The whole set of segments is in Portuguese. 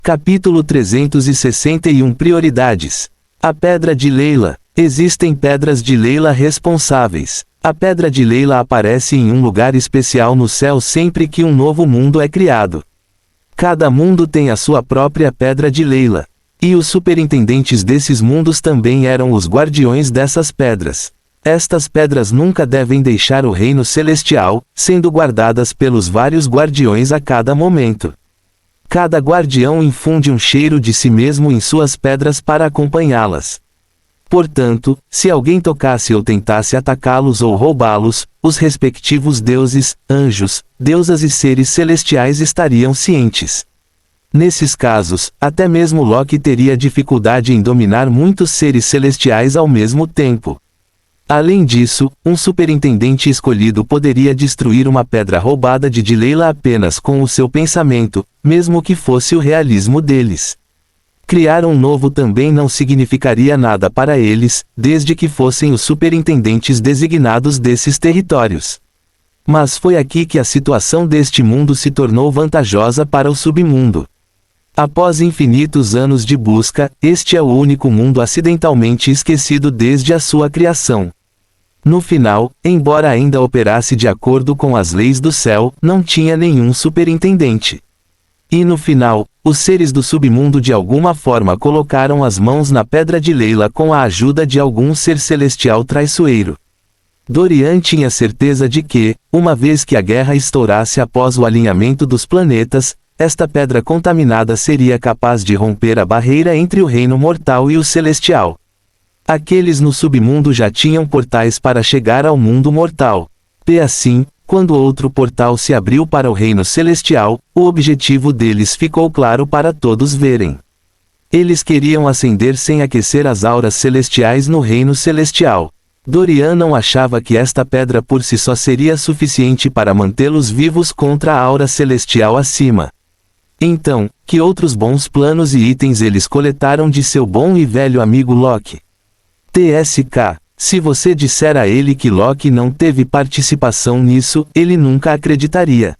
Capítulo 361 Prioridades. A Pedra de Leila. Existem pedras de Leila responsáveis. A Pedra de Leila aparece em um lugar especial no céu sempre que um novo mundo é criado. Cada mundo tem a sua própria Pedra de Leila. E os superintendentes desses mundos também eram os guardiões dessas pedras. Estas pedras nunca devem deixar o reino celestial, sendo guardadas pelos vários guardiões a cada momento. Cada guardião infunde um cheiro de si mesmo em suas pedras para acompanhá-las. Portanto, se alguém tocasse ou tentasse atacá-los ou roubá-los, os respectivos deuses, anjos, deusas e seres celestiais estariam cientes. Nesses casos, até mesmo Loki teria dificuldade em dominar muitos seres celestiais ao mesmo tempo. Além disso, um superintendente escolhido poderia destruir uma pedra roubada de Leila apenas com o seu pensamento, mesmo que fosse o realismo deles. Criar um novo também não significaria nada para eles, desde que fossem os superintendentes designados desses territórios. Mas foi aqui que a situação deste mundo se tornou vantajosa para o submundo. Após infinitos anos de busca, este é o único mundo acidentalmente esquecido desde a sua criação. No final, embora ainda operasse de acordo com as leis do céu, não tinha nenhum superintendente. E no final, os seres do submundo de alguma forma colocaram as mãos na Pedra de Leila com a ajuda de algum ser celestial traiçoeiro. Dorian tinha certeza de que, uma vez que a guerra estourasse após o alinhamento dos planetas, esta pedra contaminada seria capaz de romper a barreira entre o reino mortal e o celestial. Aqueles no submundo já tinham portais para chegar ao mundo mortal. E assim, quando outro portal se abriu para o reino celestial, o objetivo deles ficou claro para todos verem. Eles queriam ascender sem aquecer as auras celestiais no reino celestial. Dorian não achava que esta pedra por si só seria suficiente para mantê-los vivos contra a aura celestial acima. Então, que outros bons planos e itens eles coletaram de seu bom e velho amigo Loki? TSK. Se você disser a ele que Loki não teve participação nisso, ele nunca acreditaria.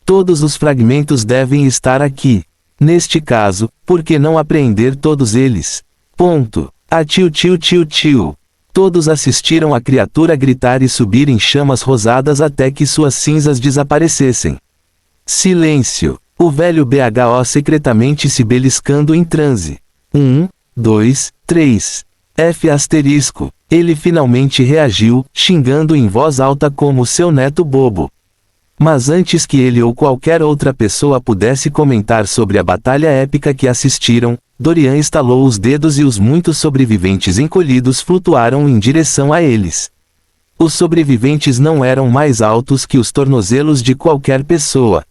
Todos os fragmentos devem estar aqui. Neste caso, por que não apreender todos eles? Ponto. Atiu tiu tiu tiu. Todos assistiram a criatura gritar e subir em chamas rosadas até que suas cinzas desaparecessem. Silêncio. O velho BHO secretamente se beliscando em transe. 1, 2, 3. F asterisco. Ele finalmente reagiu, xingando em voz alta como seu neto bobo. Mas antes que ele ou qualquer outra pessoa pudesse comentar sobre a batalha épica que assistiram, Dorian estalou os dedos e os muitos sobreviventes encolhidos flutuaram em direção a eles. Os sobreviventes não eram mais altos que os tornozelos de qualquer pessoa.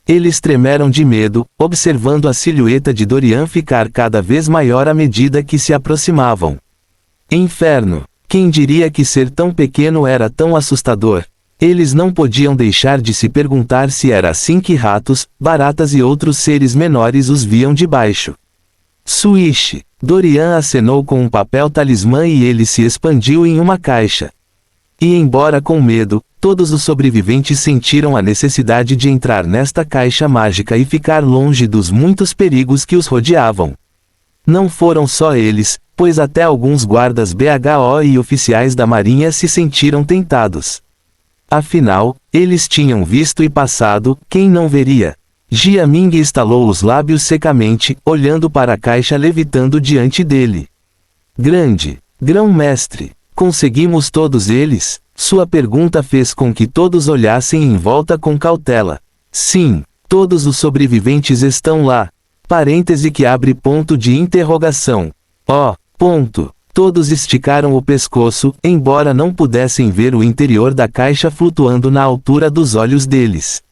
Eles tremeram de medo, observando a silhueta de Dorian ficar cada vez maior à medida que se aproximavam. Inferno! Quem diria que ser tão pequeno era tão assustador? Eles não podiam deixar de se perguntar se era assim que ratos, baratas e outros seres menores os viam de baixo. Swish! Dorian acenou com um papel talismã e ele se expandiu em uma caixa. E embora com medo, todos os sobreviventes sentiram a necessidade de entrar nesta caixa mágica e ficar longe dos muitos perigos que os rodeavam. Não foram só eles, pois até alguns guardas BHO e oficiais da marinha se sentiram tentados. Afinal, eles tinham visto e passado, quem não veria? Jia Ming estalou os lábios secamente, olhando para a caixa levitando diante dele. Grande Grão-Mestre, conseguimos todos eles? Sua pergunta fez com que todos olhassem em volta com cautela. Sim, todos os sobreviventes estão lá. Parêntese que abre ponto de interrogação. Oh, ponto. Todos esticaram o pescoço, embora não pudessem ver o interior da caixa flutuando na altura dos olhos deles.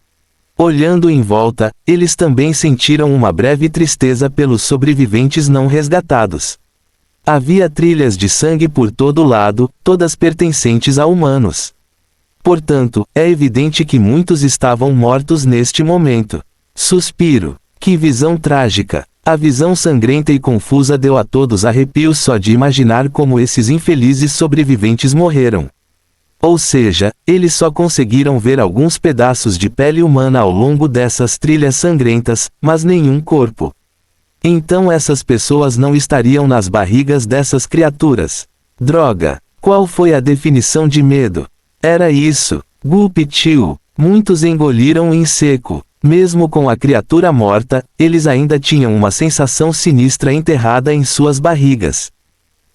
Olhando em volta, eles também sentiram uma breve tristeza pelos sobreviventes não resgatados. Havia trilhas de sangue por todo lado, todas pertencentes a humanos. Portanto, é evidente que muitos estavam mortos neste momento. Suspiro. Que visão trágica! A visão sangrenta e confusa deu a todos arrepios só de imaginar como esses infelizes sobreviventes morreram. Ou seja, eles só conseguiram ver alguns pedaços de pele humana ao longo dessas trilhas sangrentas, mas nenhum corpo. Então essas pessoas não estariam nas barrigas dessas criaturas. Droga! Qual foi a definição de medo? Era isso. Gulp-tio. Muitos engoliram em seco. Mesmo com a criatura morta, eles ainda tinham uma sensação sinistra enterrada em suas barrigas.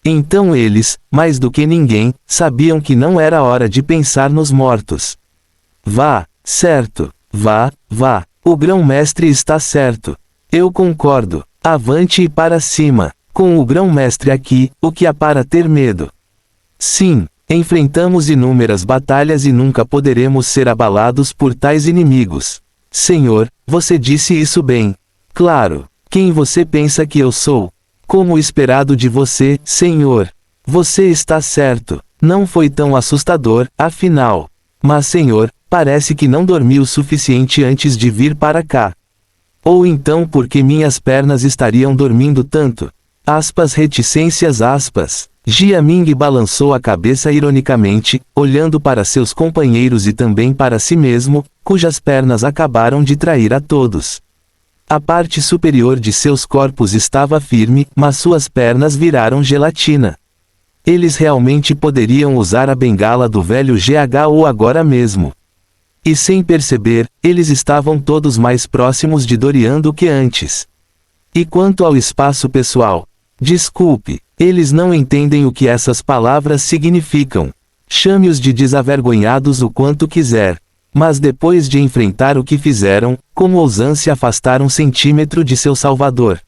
Então eles, mais do que ninguém, sabiam que não era hora de pensar nos mortos. Vá, certo. Vá, vá. O grão-mestre está certo. Eu concordo. Avante e para cima. Com o grão-mestre aqui, o que há para ter medo? Sim, enfrentamos inúmeras batalhas e nunca poderemos ser abalados por tais inimigos. Senhor, você disse isso bem. Claro. Quem você pensa que eu sou? Como esperado de você, Senhor. Você está certo. Não foi tão assustador, afinal. Mas, Senhor, parece que não dormi o suficiente antes de vir para cá. Ou então porque minhas pernas estariam dormindo tanto. Aspas reticências aspas. Jia Ming balançou a cabeça ironicamente, olhando para seus companheiros e também para si mesmo, cujas pernas acabaram de trair a todos. A parte superior de seus corpos estava firme, mas suas pernas viraram gelatina. Eles realmente poderiam usar a bengala do velho GHO agora mesmo. E sem perceber, eles estavam todos mais próximos de Dorian do que antes. E quanto ao espaço pessoal? Desculpe, eles não entendem o que essas palavras significam. Chame-os de desavergonhados o quanto quiser. Mas depois de enfrentar o que fizeram, como ousam se afastar 1 centímetro de seu salvador?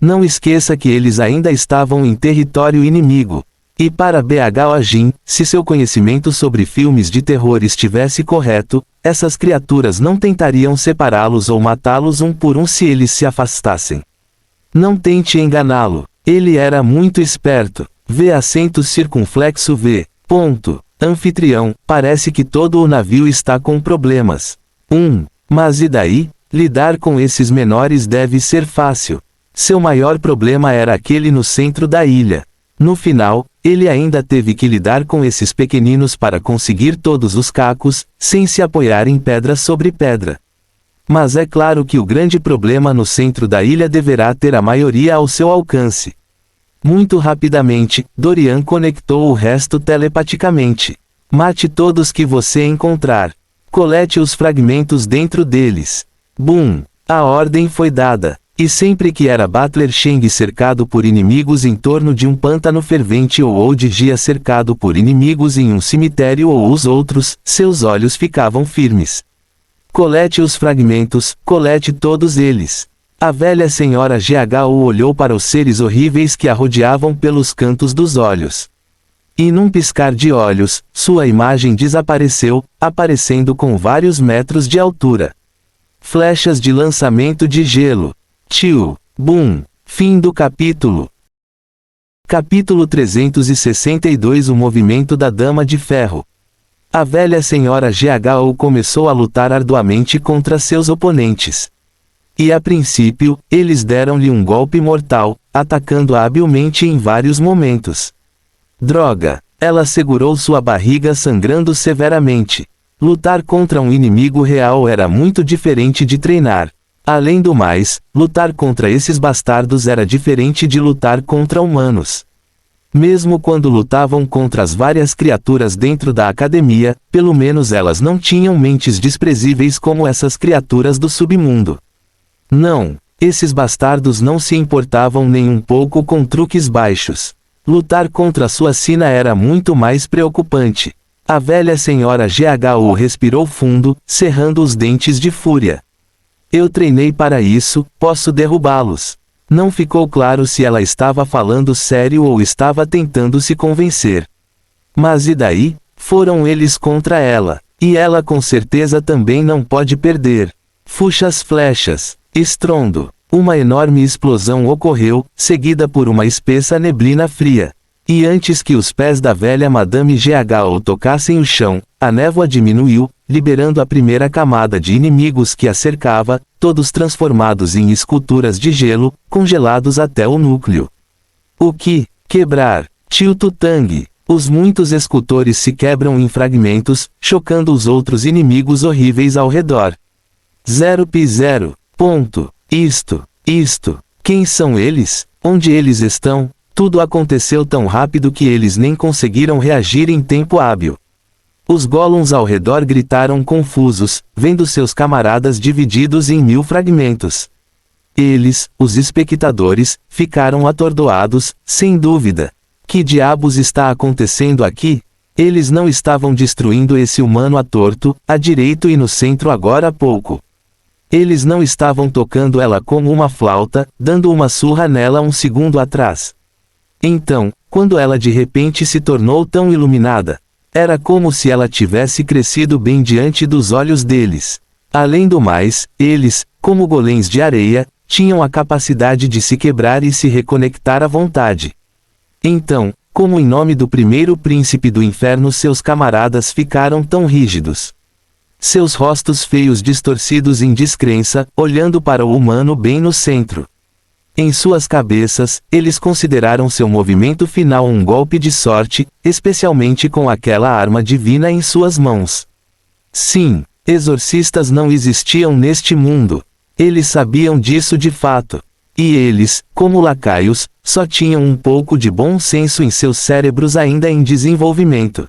Não esqueça que eles ainda estavam em território inimigo. E para BH Jin, se seu conhecimento sobre filmes de terror estivesse correto, essas criaturas não tentariam separá-los ou matá-los um por um se eles se afastassem. Não tente enganá-lo. Ele era muito esperto. V acento circunflexo V. Ponto. Anfitrião, parece que todo o navio está com problemas. Mas e daí? Lidar com esses menores deve ser fácil. Seu maior problema era aquele no centro da ilha. No final, ele ainda teve que lidar com esses pequeninos para conseguir todos os cacos, sem se apoiar em pedra sobre pedra. Mas é claro que o grande problema no centro da ilha deverá ter a maioria ao seu alcance. Muito rapidamente, Dorian conectou o resto telepaticamente. Mate todos que você encontrar. Colete os fragmentos dentro deles. Bum! A ordem foi dada. E sempre que era Butler Sheng cercado por inimigos em torno de um pântano fervente ou de Jia cercado por inimigos em um cemitério ou os outros, seus olhos ficavam firmes. Colete os fragmentos, colete todos eles. A velha senhora GHO olhou para os seres horríveis que a rodeavam pelos cantos dos olhos. E num piscar de olhos, sua imagem desapareceu, aparecendo com vários metros de altura. Flechas de lançamento de gelo. Tio. Boom. Fim do capítulo. Capítulo 362 O movimento da Dama de Ferro. A velha senhora GHO começou a lutar arduamente contra seus oponentes. E a princípio, eles deram-lhe um golpe mortal, atacando-a habilmente em vários momentos. Droga! Ela segurou sua barriga sangrando severamente. Lutar contra um inimigo real era muito diferente de treinar. Além do mais, lutar contra esses bastardos era diferente de lutar contra humanos. Mesmo quando lutavam contra as várias criaturas dentro da academia, pelo menos elas não tinham mentes desprezíveis como essas criaturas do submundo. Não, esses bastardos não se importavam nem um pouco com truques baixos. Lutar contra sua sina era muito mais preocupante. A velha senhora GHO respirou fundo, cerrando os dentes de fúria. Eu treinei para isso, posso derrubá-los. Não ficou claro se ela estava falando sério ou estava tentando se convencer. Mas e daí? Foram eles contra ela. E ela com certeza também não pode perder. Fuxa as flechas. Estrondo. Uma enorme explosão ocorreu, seguida por uma espessa neblina fria. E antes que os pés da velha Madame GHO tocassem o chão, a névoa diminuiu, liberando a primeira camada de inimigos que a cercava, todos transformados em esculturas de gelo, congelados até o núcleo. O que? Quebrar. Tio Tutang. Os muitos escultores se quebram em fragmentos, chocando os outros inimigos horríveis ao redor. 0p0. Ponto. Isto. Quem são eles? Onde eles estão? Tudo aconteceu tão rápido que eles nem conseguiram reagir em tempo hábil. Os Gollums ao redor gritaram confusos, vendo seus camaradas divididos em 1000 fragmentos. Eles, os espectadores, ficaram atordoados, sem dúvida. Que diabos está acontecendo aqui? Eles não estavam destruindo esse humano à torto, à direito e no centro agora há pouco. Eles não estavam tocando ela como uma flauta, dando uma surra nela um segundo atrás. Então, quando ela de repente se tornou tão iluminada, era como se ela tivesse crescido bem diante dos olhos deles. Além do mais, eles, como golems de areia, tinham a capacidade de se quebrar e se reconectar à vontade. Então, como em nome do primeiro príncipe do inferno seus camaradas ficaram tão rígidos? Seus rostos feios distorcidos em descrença, olhando para o humano bem no centro. Em suas cabeças, eles consideraram seu movimento final um golpe de sorte, especialmente com aquela arma divina em suas mãos. Sim, exorcistas não existiam neste mundo. Eles sabiam disso de fato. E eles, como lacaios, só tinham um pouco de bom senso em seus cérebros ainda em desenvolvimento.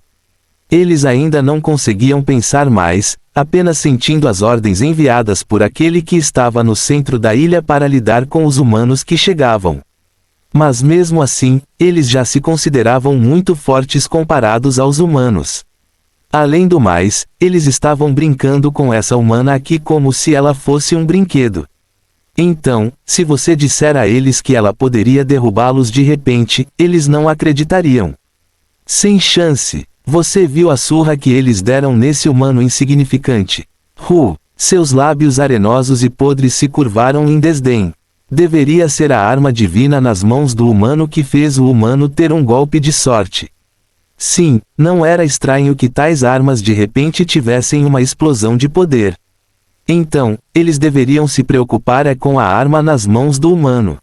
Eles ainda não conseguiam pensar mais, apenas sentindo as ordens enviadas por aquele que estava no centro da ilha para lidar com os humanos que chegavam. Mas mesmo assim, eles já se consideravam muito fortes comparados aos humanos. Além do mais, eles estavam brincando com essa humana aqui como se ela fosse um brinquedo. Então, se você disser a eles que ela poderia derrubá-los de repente, eles não acreditariam. Sem chance. Você viu a surra que eles deram nesse humano insignificante. Seus lábios arenosos e podres se curvaram em desdém. Deveria ser a arma divina nas mãos do humano que fez o humano ter um golpe de sorte. Sim, não era estranho que tais armas de repente tivessem uma explosão de poder. Então, eles deveriam se preocupar com a arma nas mãos do humano.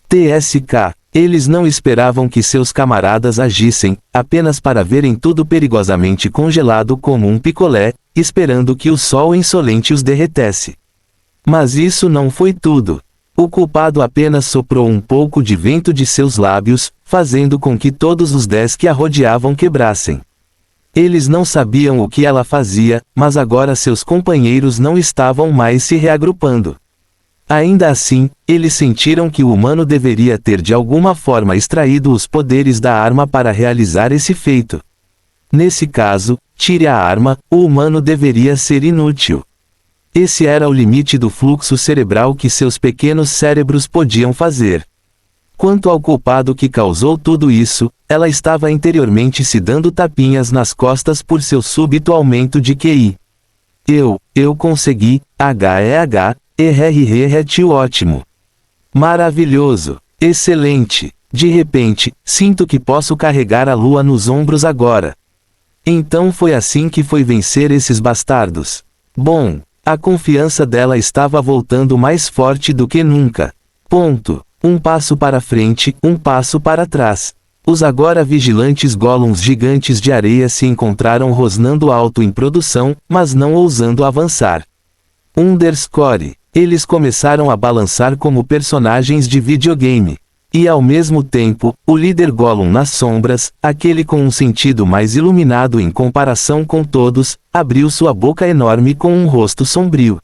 TSK. Eles não esperavam que seus camaradas agissem, apenas para verem tudo perigosamente congelado como um picolé, esperando que o sol insolente os derretesse. Mas isso não foi tudo. O culpado apenas soprou um pouco de vento de seus lábios, fazendo com que todos os 10 que a rodeavam quebrassem. Eles não sabiam o que ela fazia, mas agora seus companheiros não estavam mais se reagrupando. Ainda assim, eles sentiram que o humano deveria ter de alguma forma extraído os poderes da arma para realizar esse feito. Nesse caso, tire a arma, o humano deveria ser inútil. Esse era o limite do fluxo cerebral que seus pequenos cérebros podiam fazer. Quanto ao culpado que causou tudo isso, ela estava interiormente se dando tapinhas nas costas por seu súbito aumento de QI. Eu consegui, ótimo. Maravilhoso, excelente. De repente, sinto que posso carregar a lua nos ombros agora. Então foi assim que foi vencer esses bastardos. Bom, a confiança dela estava voltando mais forte do que nunca. Um passo para frente, um passo para trás. Os agora vigilantes Gollums gigantes de areia se encontraram rosnando alto em produção, mas não ousando avançar. Underscore. Eles começaram a balançar como personagens de videogame. E ao mesmo tempo, o líder Gollum nas sombras, aquele com um sentido mais iluminado em comparação com todos, abriu sua boca enorme com um rosto sombrio.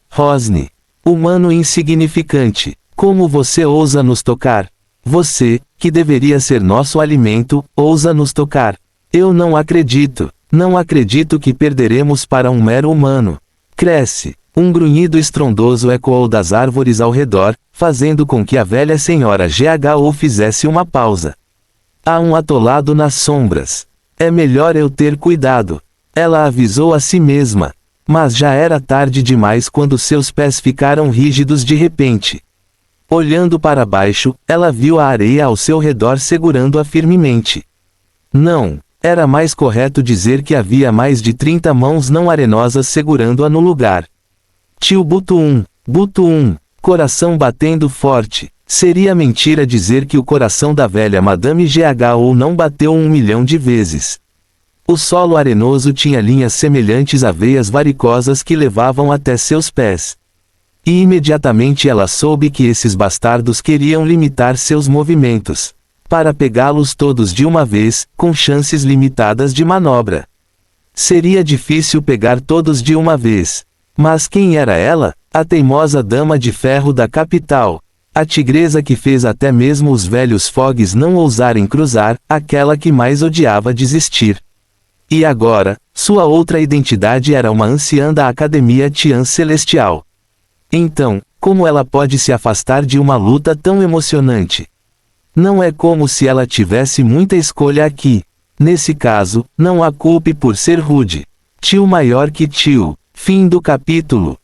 Rosne. Humano insignificante, como você ousa nos tocar? Você, que deveria ser nosso alimento, ousa nos tocar. Eu não acredito. Não acredito que perderemos para um mero humano. Cresce. Um grunhido estrondoso ecoou das árvores ao redor, fazendo com que a velha senhora GHO fizesse uma pausa. Há um atolado nas sombras. É melhor eu ter cuidado. Ela avisou a si mesma. Mas já era tarde demais quando seus pés ficaram rígidos de repente. Olhando para baixo, ela viu a areia ao seu redor segurando-a firmemente. Não, era mais correto dizer que havia mais de 30 mãos não arenosas segurando-a no lugar. Tio Butuum, coração batendo forte. Seria mentira dizer que o coração da velha Madame GHO não bateu 1 milhão de vezes. O solo arenoso tinha linhas semelhantes a veias varicosas que levavam até seus pés. E imediatamente ela soube que esses bastardos queriam limitar seus movimentos, para pegá-los todos de uma vez, com chances limitadas de manobra. Seria difícil pegar todos de uma vez. Mas quem era ela? A teimosa dama de ferro da capital. A tigresa que fez até mesmo os velhos Foggs não ousarem cruzar, aquela que mais odiava desistir. E agora, sua outra identidade era uma anciã da Academia Tian Celestial. Então, como ela pode se afastar de uma luta tão emocionante? Não é como se ela tivesse muita escolha aqui. Nesse caso, não a culpe por ser rude. Tio maior que tio. Fim do capítulo.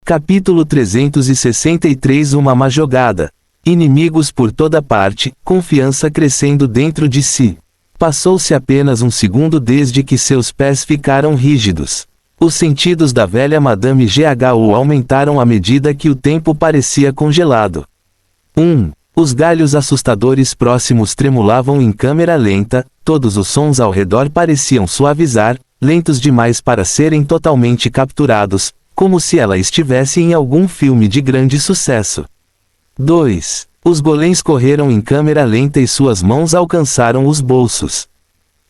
Capítulo 363. Uma má jogada. Inimigos por toda parte, confiança crescendo dentro de si. Passou-se apenas um segundo desde que seus pés ficaram rígidos. Os sentidos da velha Madame GHU aumentaram à medida que o tempo parecia congelado. Os galhos assustadores próximos tremulavam em câmera lenta, todos os sons ao redor pareciam suavizar, lentos demais para serem totalmente capturados, como se ela estivesse em algum filme de grande sucesso. 2. Os golems correram em câmera lenta e suas mãos alcançaram os bolsos.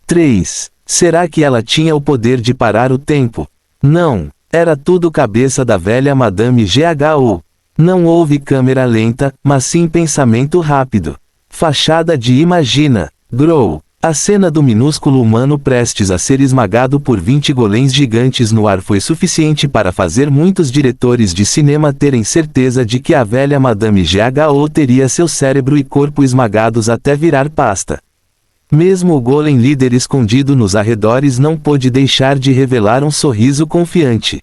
3. Será que ela tinha o poder de parar o tempo? Não. Era tudo cabeça da velha Madame GHU. Não houve câmera lenta, mas sim pensamento rápido. Fachada de Imagina. Grow. A cena do minúsculo humano prestes a ser esmagado por 20 golems gigantes no ar foi suficiente para fazer muitos diretores de cinema terem certeza de que a velha Madame GHU teria seu cérebro e corpo esmagados até virar pasta. Mesmo o golem líder escondido nos arredores não pôde deixar de revelar um sorriso confiante.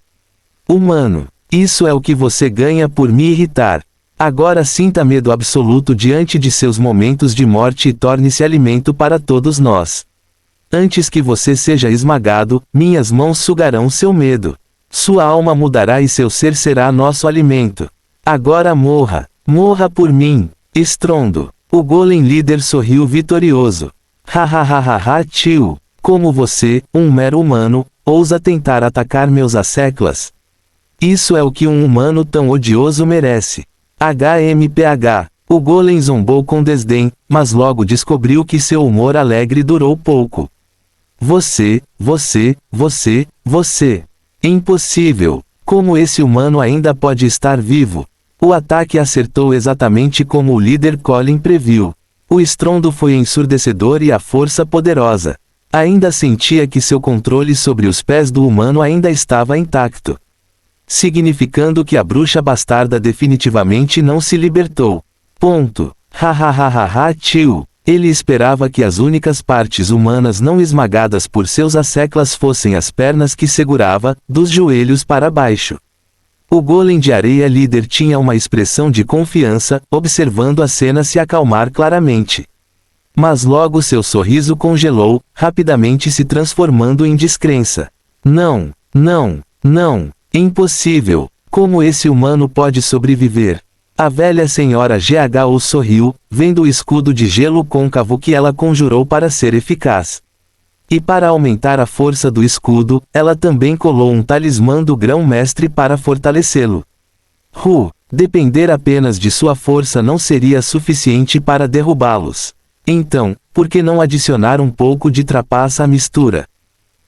Humano, isso é o que você ganha por me irritar. Agora sinta medo absoluto diante de seus momentos de morte e torne-se alimento para todos nós. Antes que você seja esmagado, minhas mãos sugarão seu medo. Sua alma mudará e seu ser será nosso alimento. Agora morra. Morra por mim. Estrondo. O golem líder sorriu vitorioso. Hahaha, tio. Como você, um mero humano, ousa tentar atacar meus asseclas? Isso é o que um humano tão odioso merece. HMPH. O golem zombou com desdém, mas logo descobriu que seu humor alegre durou pouco. Você. Impossível. Como esse humano ainda pode estar vivo? O ataque acertou exatamente como o líder Colin previu. O estrondo foi ensurdecedor e a força poderosa. Ainda sentia que seu controle sobre os pés do humano ainda estava intacto. Significando que a bruxa bastarda definitivamente não se libertou. Ponto. Hahaha, tio. Ele esperava que as únicas partes humanas não esmagadas por seus asseclas fossem as pernas que segurava, dos joelhos para baixo. O golem de areia líder tinha uma expressão de confiança, observando a cena se acalmar claramente. Mas logo seu sorriso congelou, rapidamente se transformando em descrença. Não. Impossível. Como esse humano pode sobreviver? A velha senhora GHU sorriu, vendo o escudo de gelo côncavo que ela conjurou para ser eficaz. E para aumentar a força do escudo, ela também colou um talismã do grão-mestre para fortalecê-lo. Depender apenas de sua força não seria suficiente para derrubá-los. Então, por que não adicionar um pouco de trapaça à mistura?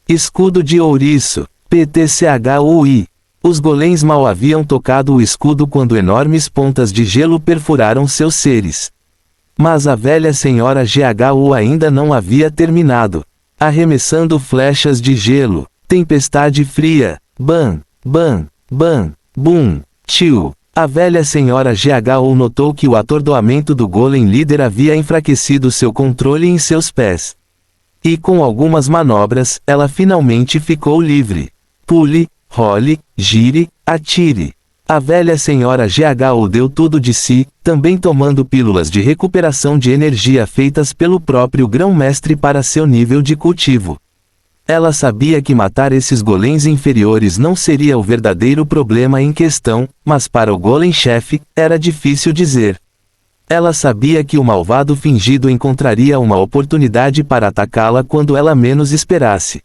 Escudo de ouriço. PTCHUI. Os golems mal haviam tocado o escudo quando enormes pontas de gelo perfuraram seus seres. Mas a velha senhora GHU ainda não havia terminado. Arremessando flechas de gelo. Tempestade fria. Bam, bum, tio. A velha senhora GHU notou que o atordoamento do golem líder havia enfraquecido seu controle em seus pés. E com algumas manobras, ela finalmente ficou livre. Pule, role, gire, atire. A velha senhora GHU deu tudo de si, também tomando pílulas de recuperação de energia feitas pelo próprio grão-mestre para seu nível de cultivo. Ela sabia que matar esses golems inferiores não seria o verdadeiro problema em questão, mas para o golem-chefe, era difícil dizer. Ela sabia que o malvado fingido encontraria uma oportunidade para atacá-la quando ela menos esperasse.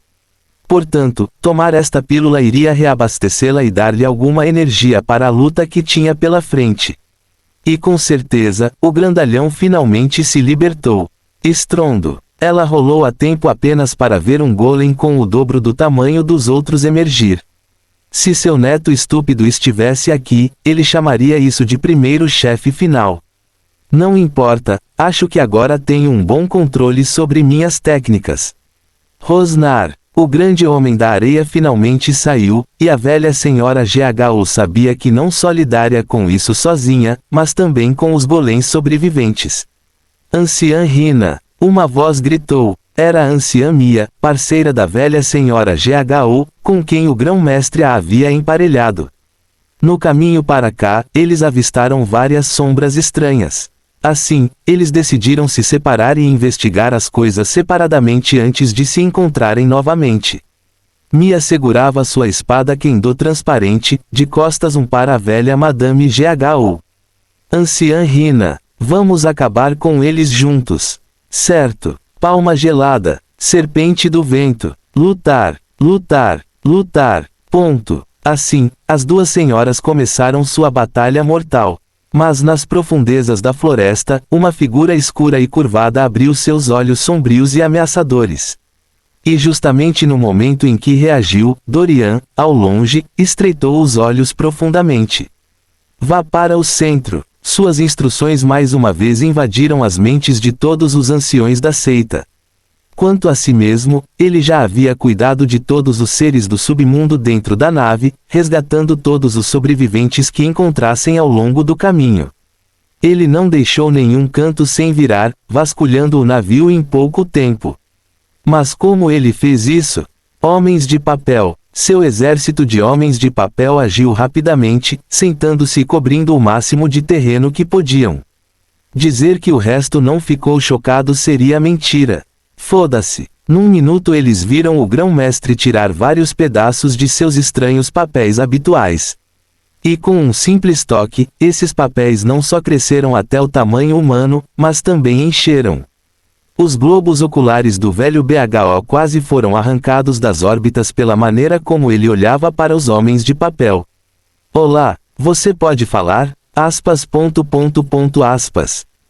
Portanto, tomar esta pílula iria reabastecê-la e dar-lhe alguma energia para a luta que tinha pela frente. E com certeza, o grandalhão finalmente se libertou. Estrondo. Ela rolou a tempo apenas para ver um golem com o dobro do tamanho dos outros emergir. Se seu neto estúpido estivesse aqui, ele chamaria isso de primeiro chefe final. Não importa, acho que agora tenho um bom controle sobre minhas técnicas. Rosnar. O grande homem da areia finalmente saiu, e a velha senhora GHO sabia que não só lidaria com isso sozinha, mas também com os golems sobreviventes. Anciã Rina. Uma voz gritou. Era a anciã Mia, parceira da velha senhora GHO, com quem o grão-mestre a havia emparelhado. No caminho para cá, eles avistaram várias sombras estranhas. Assim, eles decidiram se separar e investigar as coisas separadamente antes de se encontrarem novamente. Mia segurava sua espada Kendo transparente, de costas para a velha Madame GHO. Anciã Rina. Vamos acabar com eles juntos. Certo. Palma gelada. Serpente do vento. Lutar. Lutar. Lutar. Ponto. Assim, as duas senhoras começaram sua batalha mortal. Mas nas profundezas da floresta, uma figura escura e curvada abriu seus olhos sombrios e ameaçadores. E justamente no momento em que reagiu, Dorian, ao longe, estreitou os olhos profundamente. Vá para o centro. Suas instruções mais uma vez invadiram as mentes de todos os anciões da seita. Quanto a si mesmo, ele já havia cuidado de todos os seres do submundo dentro da nave, resgatando todos os sobreviventes que encontrassem ao longo do caminho. Ele não deixou nenhum canto sem virar, vasculhando o navio em pouco tempo. Mas como ele fez isso? Homens de papel. Seu exército de homens de papel agiu rapidamente, sentando-se e cobrindo o máximo de terreno que podiam. Dizer que o resto não ficou chocado seria mentira. Foda-se. Num minuto eles viram o grão-mestre tirar vários pedaços de seus estranhos papéis habituais. E com um simples toque, esses papéis não só cresceram até o tamanho humano, mas também encheram. Os globos oculares do velho BHO quase foram arrancados das órbitas pela maneira como ele olhava para os homens de papel. Olá, você pode falar? Aspas.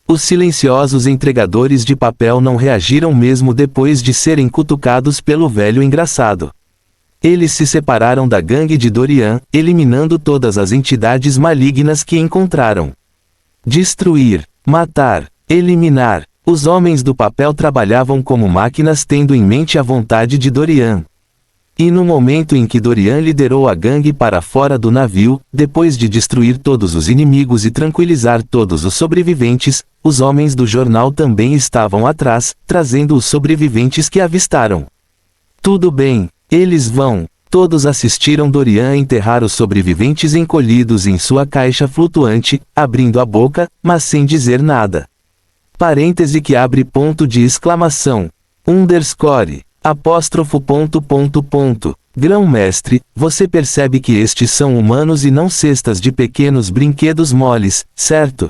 Os silenciosos entregadores de papel não reagiram mesmo depois de serem cutucados pelo velho engraçado. Eles se separaram da gangue de Dorian, eliminando todas as entidades malignas que encontraram. Destruir, matar, eliminar. Os homens do papel trabalhavam como máquinas tendo em mente a vontade de Dorian. E no momento em que Dorian liderou a gangue para fora do navio, depois de destruir todos os inimigos e tranquilizar todos os sobreviventes, os homens do jornal também estavam atrás, trazendo os sobreviventes que avistaram. Tudo bem, eles vão. Todos assistiram Dorian enterrar os sobreviventes encolhidos em sua caixa flutuante, abrindo a boca, mas sem dizer nada. Parêntese que abre ponto de exclamação. Underscore. Apóstrofo. Grão-mestre, você percebe que estes são humanos e não cestas de pequenos brinquedos moles, certo?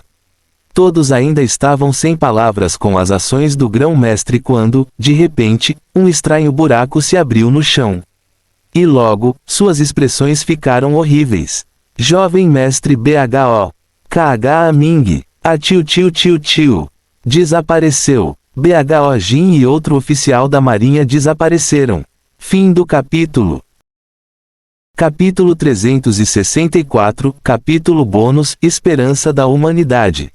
Todos ainda estavam sem palavras com as ações do grão-mestre quando, de repente, um estranho buraco se abriu no chão. E logo, suas expressões ficaram horríveis. Jovem mestre BHO. KH Ming. Tio. Desapareceu. BHO Jin e outro oficial da marinha desapareceram. Fim do capítulo. Capítulo 364, capítulo bônus, Esperança da Humanidade.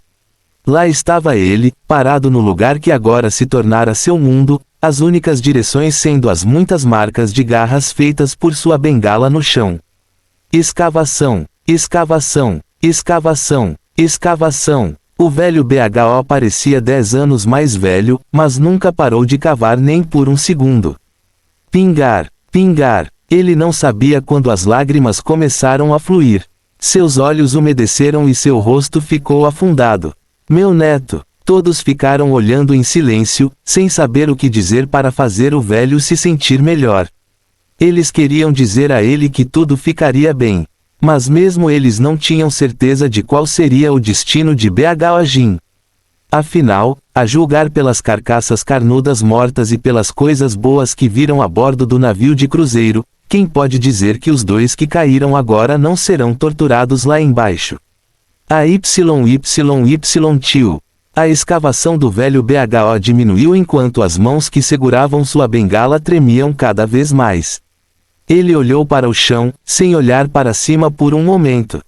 Lá estava ele, parado no lugar que agora se tornara seu mundo, as únicas direções sendo as muitas marcas de garras feitas por sua bengala no chão. Escavação, escavação, escavação, escavação. O velho BHO parecia 10 anos mais velho, mas nunca parou de cavar nem por um segundo. Pingar, pingar. Ele não sabia quando as lágrimas começaram a fluir. Seus olhos umedeceram e seu rosto ficou afundado. Meu neto. Todos ficaram olhando em silêncio, sem saber o que dizer para fazer o velho se sentir melhor. Eles queriam dizer a ele que tudo ficaria bem. Mas mesmo eles não tinham certeza de qual seria o destino de BHO Jin. Afinal, a julgar pelas carcaças carnudas mortas e pelas coisas boas que viram a bordo do navio de cruzeiro, quem pode dizer que os dois que caíram agora não serão torturados lá embaixo? A tio. A escavação do velho BHO diminuiu enquanto as mãos que seguravam sua bengala tremiam cada vez mais. Ele olhou para o chão, sem olhar para cima por um momento.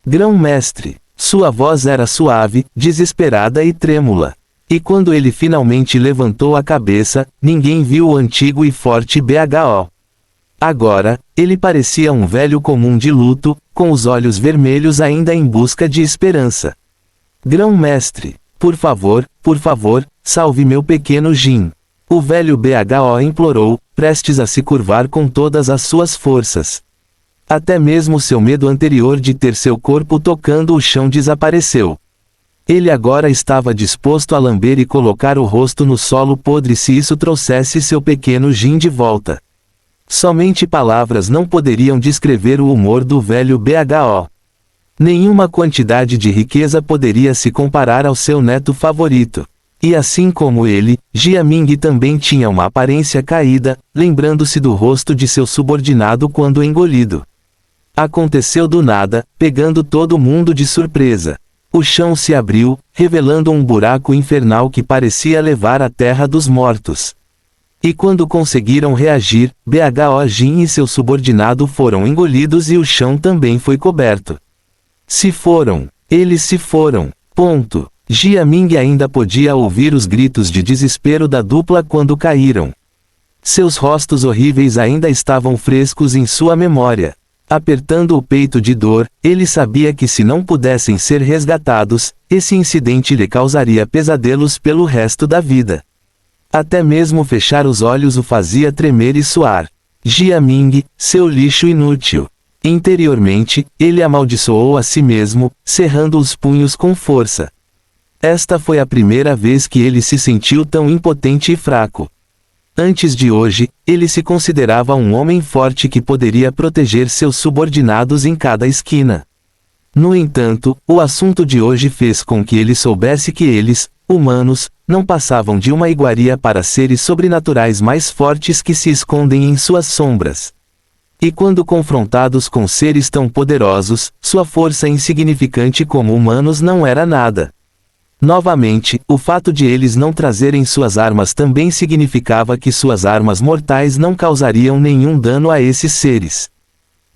Grão-mestre. Sua voz era suave, desesperada e trêmula. E quando ele finalmente levantou a cabeça, ninguém viu o antigo e forte BHO. Agora, ele parecia um velho comum de luto, com os olhos vermelhos ainda em busca de esperança. Grão-mestre, por favor, salve meu pequeno Jim. O velho BHO implorou, prestes a se curvar com todas as suas forças. Até mesmo seu medo anterior de ter seu corpo tocando o chão desapareceu. Ele agora estava disposto a lamber e colocar o rosto no solo podre se isso trouxesse seu pequeno Jim de volta. Somente palavras não poderiam descrever o humor do velho BHO. Nenhuma quantidade de riqueza poderia se comparar ao seu neto favorito. E assim como ele, Jiaming também tinha uma aparência caída, lembrando-se do rosto de seu subordinado quando engolido. Aconteceu do nada, pegando todo mundo de surpresa. O chão se abriu, revelando um buraco infernal que parecia levar à terra dos mortos. E quando conseguiram reagir, BHO Jin e seu subordinado foram engolidos e o chão também foi coberto. Eles se foram. Ponto. Jiaming ainda podia ouvir os gritos de desespero da dupla quando caíram. Seus rostos horríveis ainda estavam frescos em sua memória. Apertando o peito de dor, ele sabia que se não pudessem ser resgatados, esse incidente lhe causaria pesadelos pelo resto da vida. Até mesmo fechar os olhos o fazia tremer e suar. Jiaming, seu lixo inútil. Interiormente, ele amaldiçoou a si mesmo, cerrando os punhos com força. Esta foi a primeira vez que ele se sentiu tão impotente e fraco. Antes de hoje, ele se considerava um homem forte que poderia proteger seus subordinados em cada esquina. No entanto, o assunto de hoje fez com que ele soubesse que eles, humanos, não passavam de uma iguaria para seres sobrenaturais mais fortes que se escondem em suas sombras. E quando confrontados com seres tão poderosos, sua força insignificante como humanos não era nada. Novamente, o fato de eles não trazerem suas armas também significava que suas armas mortais não causariam nenhum dano a esses seres.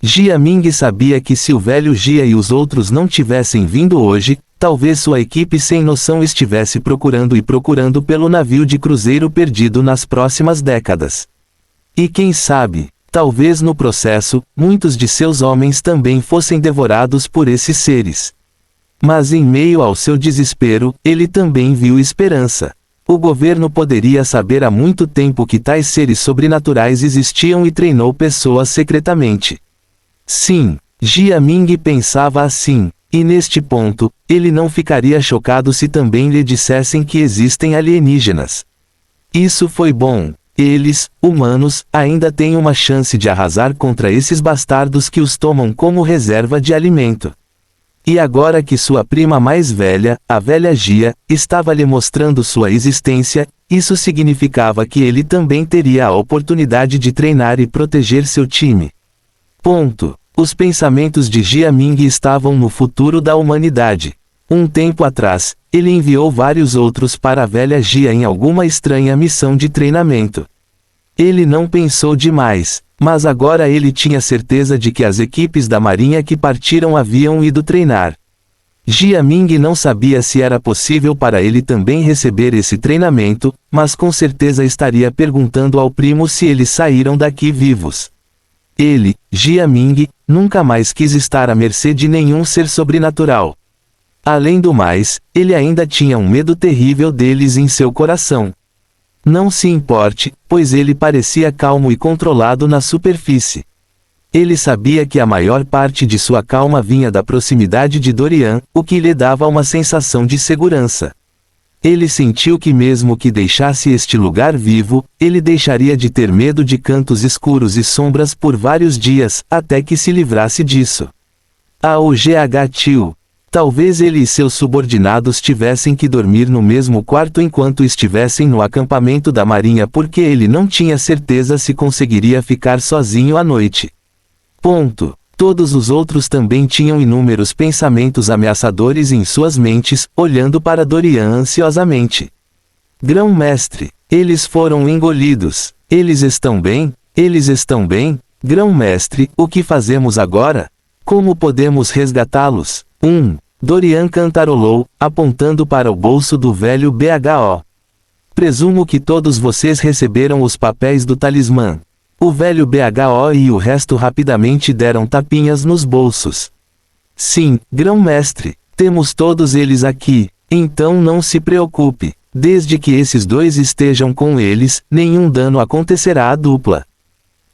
Jiaming sabia que se o velho Jia e os outros não tivessem vindo hoje, talvez sua equipe sem noção estivesse procurando pelo navio de cruzeiro perdido nas próximas décadas. E quem sabe, talvez no processo, muitos de seus homens também fossem devorados por esses seres. Mas em meio ao seu desespero, ele também viu esperança. O governo poderia saber há muito tempo que tais seres sobrenaturais existiam e treinou pessoas secretamente. Sim, Jiaming pensava assim, e neste ponto, ele não ficaria chocado se também lhe dissessem que existem alienígenas. Isso foi bom. Eles, humanos, ainda têm uma chance de arrasar contra esses bastardos que os tomam como reserva de alimento. E agora que sua prima mais velha, a velha Jia, estava lhe mostrando sua existência, isso significava que ele também teria a oportunidade de treinar e proteger seu time. Ponto. Os pensamentos de Jiaming estavam no futuro da humanidade. Um tempo atrás, ele enviou vários outros para a velha Jia em alguma estranha missão de treinamento. Ele não pensou demais, mas agora ele tinha certeza de que as equipes da marinha que partiram haviam ido treinar. Jiaming não sabia se era possível para ele também receber esse treinamento, mas com certeza estaria perguntando ao primo se eles saíram daqui vivos. Ele, Jiaming, nunca mais quis estar à mercê de nenhum ser sobrenatural. Além do mais, ele ainda tinha um medo terrível deles em seu coração. Não se importe, pois ele parecia calmo e controlado na superfície. Ele sabia que a maior parte de sua calma vinha da proximidade de Dorian, o que lhe dava uma sensação de segurança. Ele sentiu que mesmo que deixasse este lugar vivo, ele deixaria de ter medo de cantos escuros e sombras por vários dias, até que se livrasse disso. Tio. Talvez ele e seus subordinados tivessem que dormir no mesmo quarto enquanto estivessem no acampamento da marinha porque ele não tinha certeza se conseguiria ficar sozinho à noite. Ponto. Todos os outros também tinham inúmeros pensamentos ameaçadores em suas mentes, olhando para Dorian ansiosamente. Grão-mestre, eles foram engolidos. Eles estão bem? Eles estão bem? Grão-mestre, o que fazemos agora? Como podemos resgatá-los? Dorian cantarolou, apontando para o bolso do velho BHO. Presumo que todos vocês receberam os papéis do talismã. O velho BHO e o resto rapidamente deram tapinhas nos bolsos. Sim, grão-mestre, temos todos eles aqui, então não se preocupe. Desde que esses dois estejam com eles, nenhum dano acontecerá à dupla.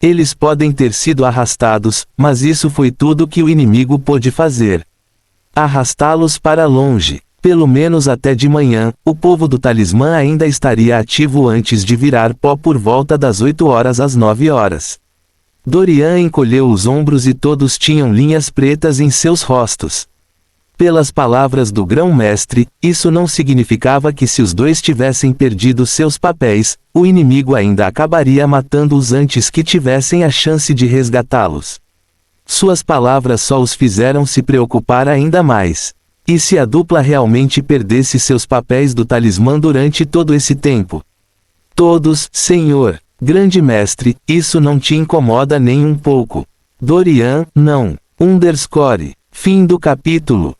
Eles podem ter sido arrastados, mas isso foi tudo que o inimigo pôde fazer. Arrastá-los para longe. Pelo menos até de manhã, o povo do talismã ainda estaria ativo antes de virar pó por volta das 8 horas às 9 horas. Dorian encolheu os ombros e todos tinham linhas pretas em seus rostos. Pelas palavras do grão-mestre, isso não significava que se os dois tivessem perdido seus papéis, o inimigo ainda acabaria matando-os antes que tivessem a chance de resgatá-los. Suas palavras só os fizeram se preocupar ainda mais. E se a dupla realmente perdesse seus papéis do talismã durante todo esse tempo? Todos, senhor, grande mestre, isso não te incomoda nem um pouco. Dorian, não. Fim do capítulo.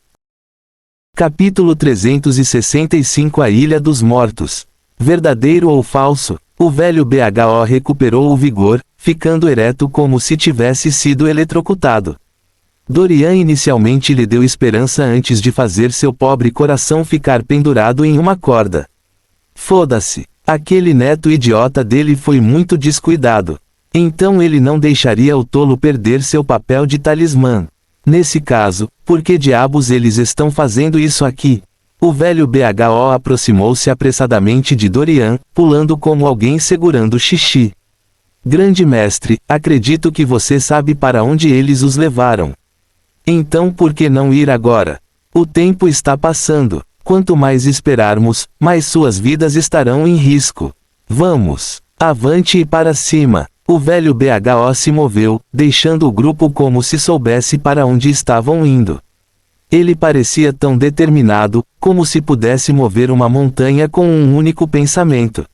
Capítulo 365 A Ilha dos Mortos. Verdadeiro ou falso? O velho BHO recuperou o vigor, ficando ereto como se tivesse sido eletrocutado. Dorian inicialmente lhe deu esperança antes de fazer seu pobre coração ficar pendurado em uma corda. Foda-se, aquele neto idiota dele foi muito descuidado. Então ele não deixaria o tolo perder seu papel de talismã. Nesse caso, por que diabos eles estão fazendo isso aqui? O velho BHO aproximou-se apressadamente de Dorian, pulando como alguém segurando xixi. Grande mestre, acredito que você sabe para onde eles os levaram. Então por que não ir agora? O tempo está passando. Quanto mais esperarmos, mais suas vidas estarão em risco. Vamos, avante e para cima. O velho BHO se moveu, deixando o grupo como se soubesse para onde estavam indo. Ele parecia tão determinado, como se pudesse mover uma montanha com um único pensamento.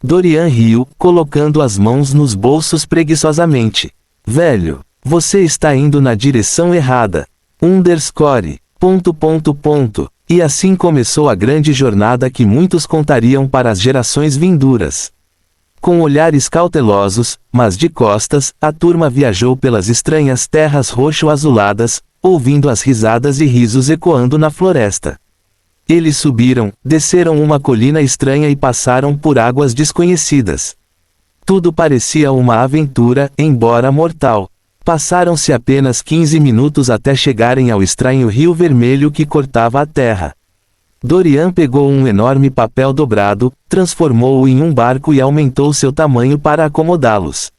Dorian riu, colocando as mãos nos bolsos preguiçosamente. Velho, você está indo na direção errada. E assim começou a grande jornada que muitos contariam para as gerações vindouras. Com olhares cautelosos, mas de costas, a turma viajou pelas estranhas terras roxo-azuladas, ouvindo as risadas e risos ecoando na floresta. Eles subiram, desceram uma colina estranha e passaram por águas desconhecidas. Tudo parecia uma aventura, embora mortal. Passaram-se apenas 15 minutos até chegarem ao estranho rio vermelho que cortava a terra. Dorian pegou um enorme papel dobrado, transformou-o em um barco e aumentou seu tamanho para acomodá-los.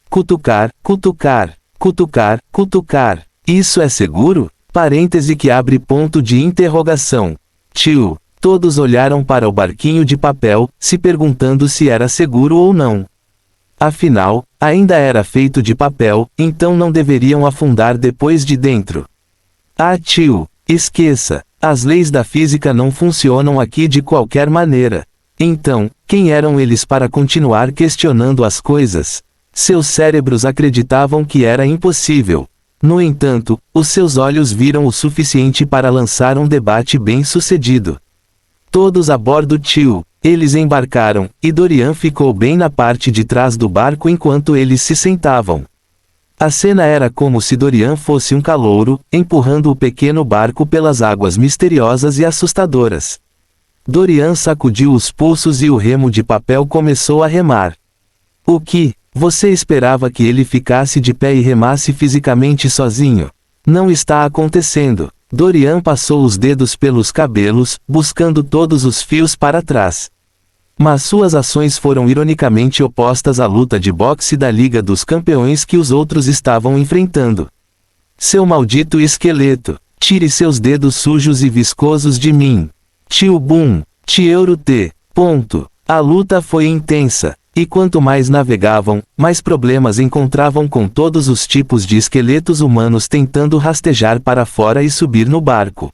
Cutucar, cutucar, cutucar, cutucar. Isso é seguro? Parêntese que abre ponto de interrogação. Tio. Todos olharam para o barquinho de papel, se perguntando se era seguro ou não. Afinal, ainda era feito de papel, então não deveriam afundar depois de dentro. Ah, tio, esqueça. As leis da física não funcionam aqui de qualquer maneira. Então, quem eram eles para continuar questionando as coisas? Seus cérebros acreditavam que era impossível. No entanto, os seus olhos viram o suficiente para lançar um debate bem-sucedido. Todos a bordo, tio. Eles embarcaram, e Dorian ficou bem na parte de trás do barco enquanto eles se sentavam. A cena era como se Dorian fosse um calouro, empurrando o pequeno barco pelas águas misteriosas e assustadoras. Dorian sacudiu os pulsos e o remo de papel começou a remar. O que? Você esperava que ele ficasse de pé e remasse fisicamente sozinho? Não está acontecendo. Dorian passou os dedos pelos cabelos, buscando todos os fios para trás. Mas suas ações foram ironicamente opostas à luta de boxe da Liga dos Campeões que os outros estavam enfrentando. Seu maldito esqueleto! Tire seus dedos sujos e viscosos de mim. Tio Boom, Tieuro T. A luta foi intensa, e quanto mais navegavam, mais problemas encontravam com todos os tipos de esqueletos humanos tentando rastejar para fora e subir no barco.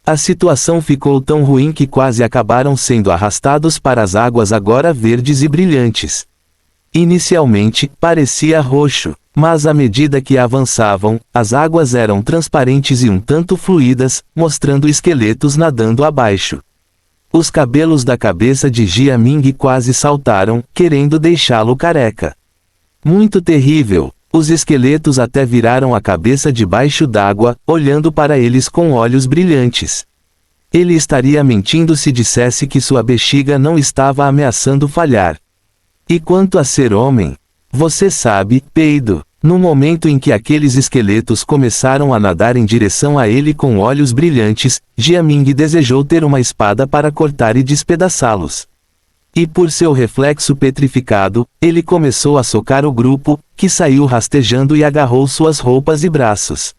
A situação ficou tão ruim que quase acabaram sendo arrastados para as águas agora verdes e brilhantes. Inicialmente, parecia roxo, mas à medida que avançavam, as águas eram transparentes e um tanto fluídas, mostrando esqueletos nadando abaixo. Os cabelos da cabeça de Jia Ming quase saltaram, querendo deixá-lo careca. Muito terrível, os esqueletos até viraram a cabeça debaixo d'água, olhando para eles com olhos brilhantes. Ele estaria mentindo se dissesse que sua bexiga não estava ameaçando falhar. E quanto a ser homem? Você sabe, peido. No momento em que aqueles esqueletos começaram a nadar em direção a ele com olhos brilhantes, Jia Ming desejou ter uma espada para cortar e despedaçá-los. E por seu reflexo petrificado, ele começou a socar o grupo, que saiu rastejando e agarrou suas roupas e braços.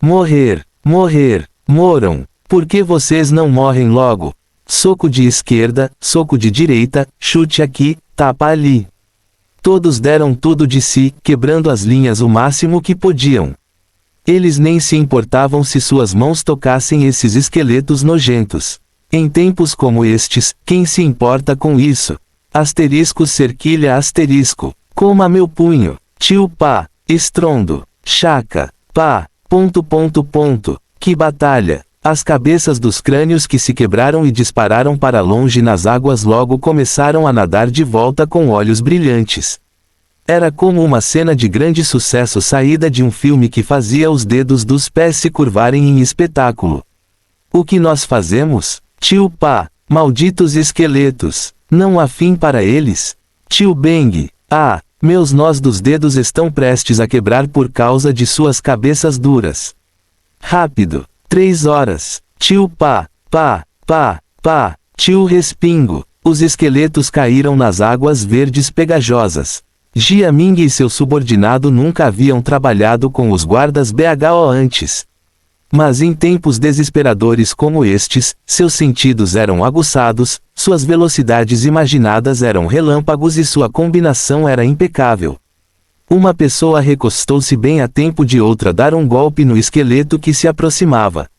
Morrer, morrer, moram. Por que vocês não morrem logo? Soco de esquerda, soco de direita, chute aqui, tapa ali. Todos deram tudo de si, quebrando as linhas o máximo que podiam. Eles nem se importavam se suas mãos tocassem esses esqueletos nojentos. Em tempos como estes, quem se importa com isso? Asterisco cerquilha asterisco. Coma meu punho. Tio pá. Estrondo. Chaca. Pá. ... Que batalha! As cabeças dos crânios que se quebraram e dispararam para longe nas águas logo começaram a nadar de volta com olhos brilhantes. Era como uma cena de grande sucesso saída de um filme que fazia os dedos dos pés se curvarem em espetáculo. O que nós fazemos? Tio Pá, malditos esqueletos, não há fim para eles? Tio Beng, meus nós dos dedos estão prestes a quebrar por causa de suas cabeças duras. Rápido! 3 horas. Tio Pá, tio Respingo. Os esqueletos caíram nas águas verdes pegajosas. Jia Ming e seu subordinado nunca haviam trabalhado com os guardas BHO antes. Mas em tempos desesperadores como estes, seus sentidos eram aguçados, suas velocidades imaginadas eram relâmpagos e sua combinação era impecável. Uma pessoa recostou-se bem a tempo de outra dar um golpe no esqueleto que se aproximava.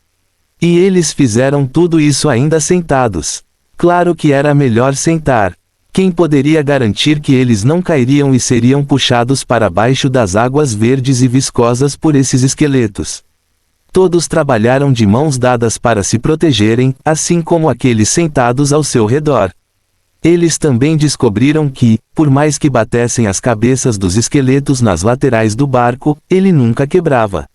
E eles fizeram tudo isso ainda sentados. Claro que era melhor sentar. Quem poderia garantir que eles não cairiam e seriam puxados para baixo das águas verdes e viscosas por esses esqueletos? Todos trabalharam de mãos dadas para se protegerem, assim como aqueles sentados ao seu redor. Eles também descobriram que, por mais que batessem as cabeças dos esqueletos nas laterais do barco, ele nunca quebrava.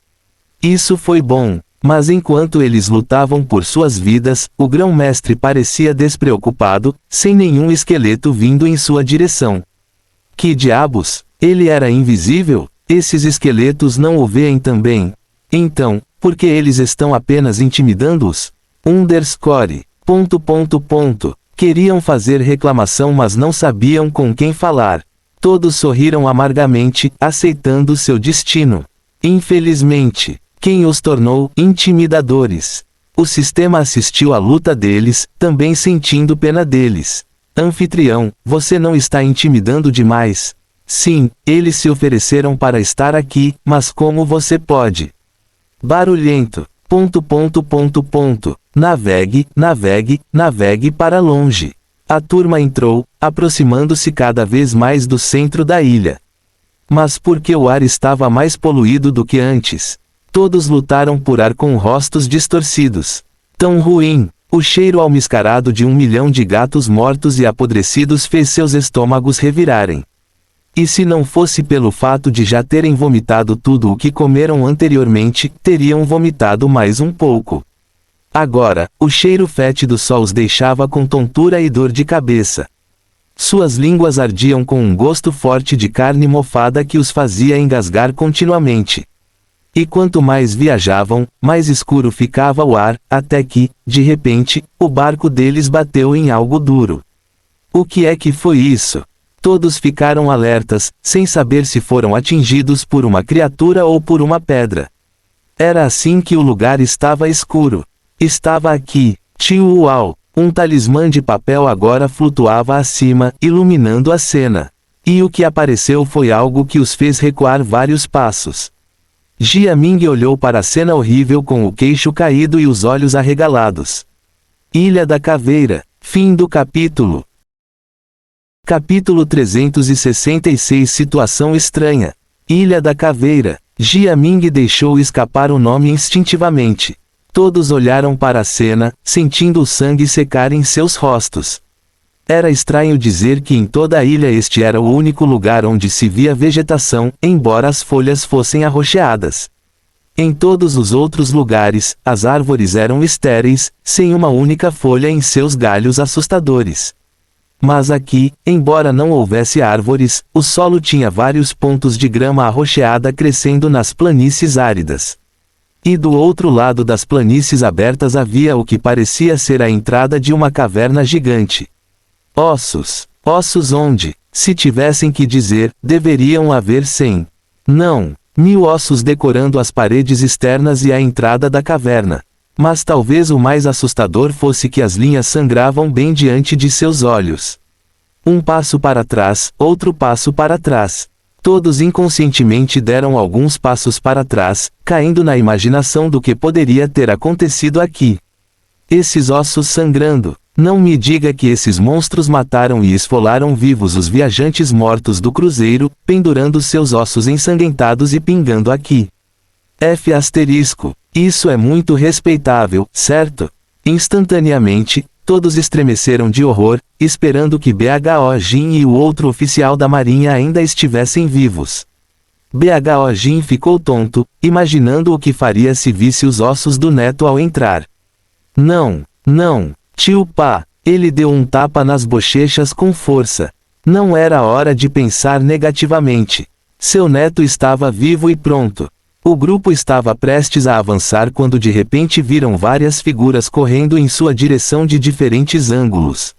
Isso foi bom, mas enquanto eles lutavam por suas vidas, o grão-mestre parecia despreocupado, sem nenhum esqueleto vindo em sua direção. Que diabos? Ele era invisível? Esses esqueletos não o veem também? Então, por que eles estão apenas intimidando-os? Underscore. ... Queriam fazer reclamação mas não sabiam com quem falar. Todos sorriram amargamente, aceitando seu destino. Infelizmente, quem os tornou intimidadores? O sistema assistiu à luta deles, também sentindo pena deles. Anfitrião, você não está intimidando demais? Sim, eles se ofereceram para estar aqui, mas como você pode? Barulhento. ... Navegue para longe. A turma entrou, aproximando-se cada vez mais do centro da ilha. Mas por que o ar estava mais poluído do que antes? Todos lutaram por ar com rostos distorcidos. Tão ruim! O cheiro almiscarado de 1 milhão de gatos mortos e apodrecidos fez seus estômagos revirarem. E se não fosse pelo fato de já terem vomitado tudo o que comeram anteriormente, teriam vomitado mais um pouco. Agora, o cheiro fétido só os deixava com tontura e dor de cabeça. Suas línguas ardiam com um gosto forte de carne mofada que os fazia engasgar continuamente. E quanto mais viajavam, mais escuro ficava o ar, até que, de repente, o barco deles bateu em algo duro. O que é que foi isso? Todos ficaram alertas, sem saber se foram atingidos por uma criatura ou por uma pedra. Era assim que o lugar estava escuro. Estava aqui. Tio Uau! Um talismã de papel agora flutuava acima, iluminando a cena. E o que apareceu foi algo que os fez recuar vários passos. Jia Ming olhou para a cena horrível com o queixo caído e os olhos arregalados. Ilha da Caveira. Fim do capítulo. Capítulo 366. Situação estranha. Ilha da Caveira. Jia Ming deixou escapar o nome instintivamente. Todos olharam para a cena, sentindo o sangue secar em seus rostos. Era estranho dizer que em toda a ilha este era o único lugar onde se via vegetação, embora as folhas fossem arroxeadas. Em todos os outros lugares, as árvores eram estéreis, sem uma única folha em seus galhos assustadores. Mas aqui, embora não houvesse árvores, o solo tinha vários pontos de grama arroxeada crescendo nas planícies áridas. E do outro lado das planícies abertas havia o que parecia ser a entrada de uma caverna gigante. Ossos. Ossos onde, se tivessem que dizer, deveriam haver 100. Não, 1000 ossos decorando as paredes externas e a entrada da caverna. Mas talvez o mais assustador fosse que as linhas sangravam bem diante de seus olhos. Um passo para trás, outro passo para trás. Todos inconscientemente deram alguns passos para trás, caindo na imaginação do que poderia ter acontecido aqui. Esses ossos sangrando. Não me diga que esses monstros mataram e esfolaram vivos os viajantes mortos do cruzeiro, pendurando seus ossos ensanguentados e pingando aqui. F***. Isso é muito respeitável, certo? Instantaneamente, todos estremeceram de horror, esperando que Bho Jin e o outro oficial da marinha ainda estivessem vivos. Bho Jin ficou tonto, imaginando o que faria se visse os ossos do neto ao entrar. Não, não. Tio Pá, ele deu um tapa nas bochechas com força. Não era hora de pensar negativamente. Seu neto estava vivo e pronto. O grupo estava prestes a avançar quando de repente viram várias figuras correndo em sua direção de diferentes ângulos.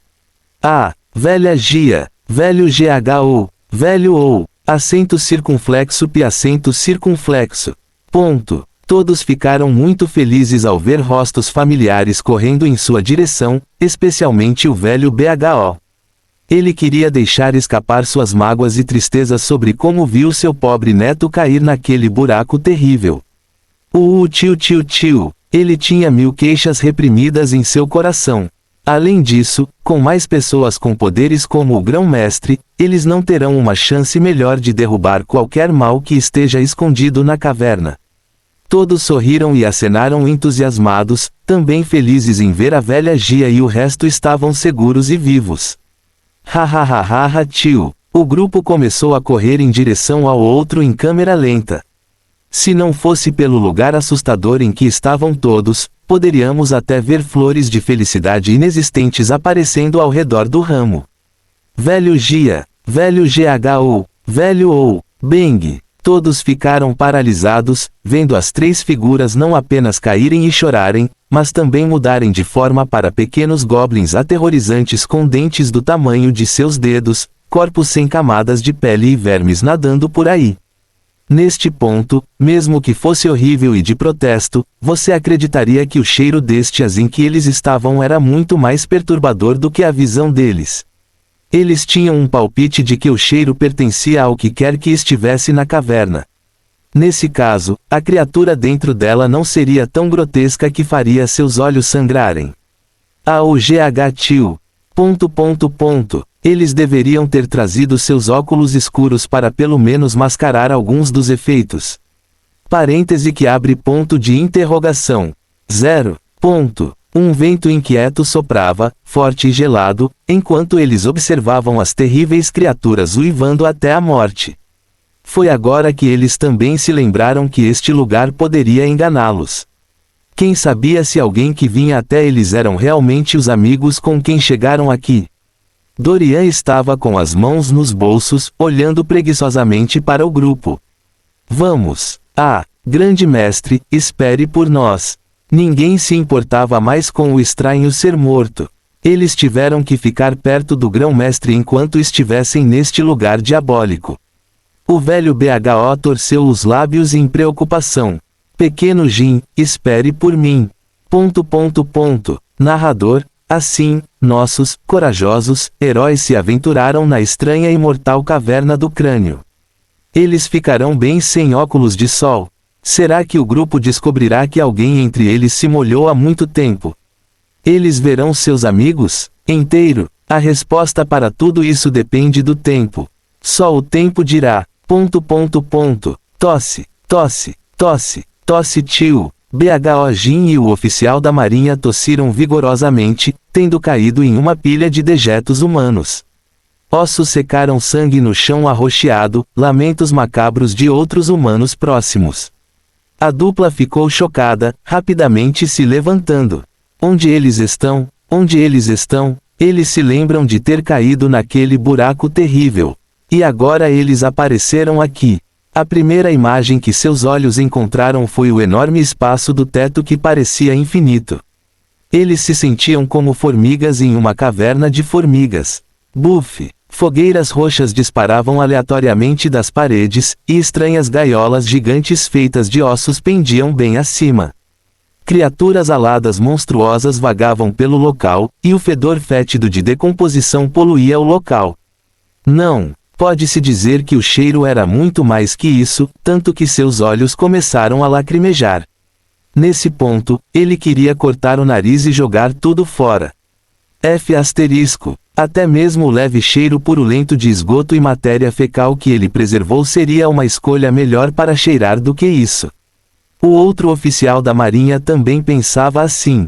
Ah, velha Gia, velho GHO, velho OU, acento circunflexo P acento circunflexo. Ponto. Todos ficaram muito felizes ao ver rostos familiares correndo em sua direção, especialmente o velho Bho. Ele queria deixar escapar suas mágoas e tristezas sobre como viu seu pobre neto cair naquele buraco terrível. Tio. Ele tinha 1000 queixas reprimidas em seu coração. Além disso, com mais pessoas com poderes como o Grão-Mestre, eles não terão uma chance melhor de derrubar qualquer mal que esteja escondido na caverna. Todos sorriram e acenaram entusiasmados, também felizes em ver a velha Gia e o resto estavam seguros e vivos. Hahaha tio. O grupo começou a correr em direção ao outro em câmera lenta. Se não fosse pelo lugar assustador em que estavam todos, poderíamos até ver flores de felicidade inexistentes aparecendo ao redor do ramo. Velho Gia, velho GHO, velho OU, Bang. Todos ficaram paralisados, vendo as 3 figuras não apenas caírem e chorarem, mas também mudarem de forma para pequenos goblins aterrorizantes com dentes do tamanho de seus dedos, corpos sem camadas de pele e vermes nadando por aí. Neste ponto, mesmo que fosse horrível e de protesto, você acreditaria que o cheiro destes em que eles estavam era muito mais perturbador do que a visão deles. Eles tinham um palpite de que o cheiro pertencia ao que quer que estivesse na caverna. Nesse caso, a criatura dentro dela não seria tão grotesca que faria seus olhos sangrarem. Tio. Eles deveriam ter trazido seus óculos escuros para pelo menos mascarar alguns dos efeitos. Parêntese que abre ponto de interrogação. 0. Um vento inquieto soprava, forte e gelado, enquanto eles observavam as terríveis criaturas uivando até a morte. Foi agora que eles também se lembraram que este lugar poderia enganá-los. Quem sabia se alguém que vinha até eles eram realmente os amigos com quem chegaram aqui? Dorian estava com as mãos nos bolsos, olhando preguiçosamente para o grupo. Vamos. Grande mestre, espere por nós. Ninguém se importava mais com o estranho ser morto. Eles tiveram que ficar perto do grão-mestre enquanto estivessem neste lugar diabólico. O velho Bho torceu os lábios em preocupação. Pequeno Jin, espere por mim. Narrador, assim, nossos, corajosos, heróis se aventuraram na estranha e mortal caverna do crânio. Eles ficarão bem sem óculos de sol. Será que o grupo descobrirá que alguém entre eles se molhou há muito tempo? Eles verão seus amigos? Inteiro? A resposta para tudo isso depende do tempo. Só o tempo dirá. Tosse, tosse, tosse, tosse tio. BHO Jin e o oficial da marinha tossiram vigorosamente, tendo caído em uma pilha de dejetos humanos. Ossos secaram sangue no chão arroxeado, lamentos macabros de outros humanos próximos. A dupla ficou chocada, rapidamente se levantando. Onde eles estão? Onde eles estão? Eles se lembram de ter caído naquele buraco terrível. E agora eles apareceram aqui. A primeira imagem que seus olhos encontraram foi o enorme espaço do teto que parecia infinito. Eles se sentiam como formigas em uma caverna de formigas. Buf! Fogueiras roxas disparavam aleatoriamente das paredes, e estranhas gaiolas gigantes feitas de ossos pendiam bem acima. Criaturas aladas monstruosas vagavam pelo local, e o fedor fétido de decomposição poluía o local. Não! Pode-se dizer que o cheiro era muito mais que isso, tanto que seus olhos começaram a lacrimejar. Nesse ponto, ele queria cortar o nariz e jogar tudo fora. Até mesmo o leve cheiro purulento de esgoto e matéria fecal que ele preservou seria uma escolha melhor para cheirar do que isso. O outro oficial da marinha também pensava assim.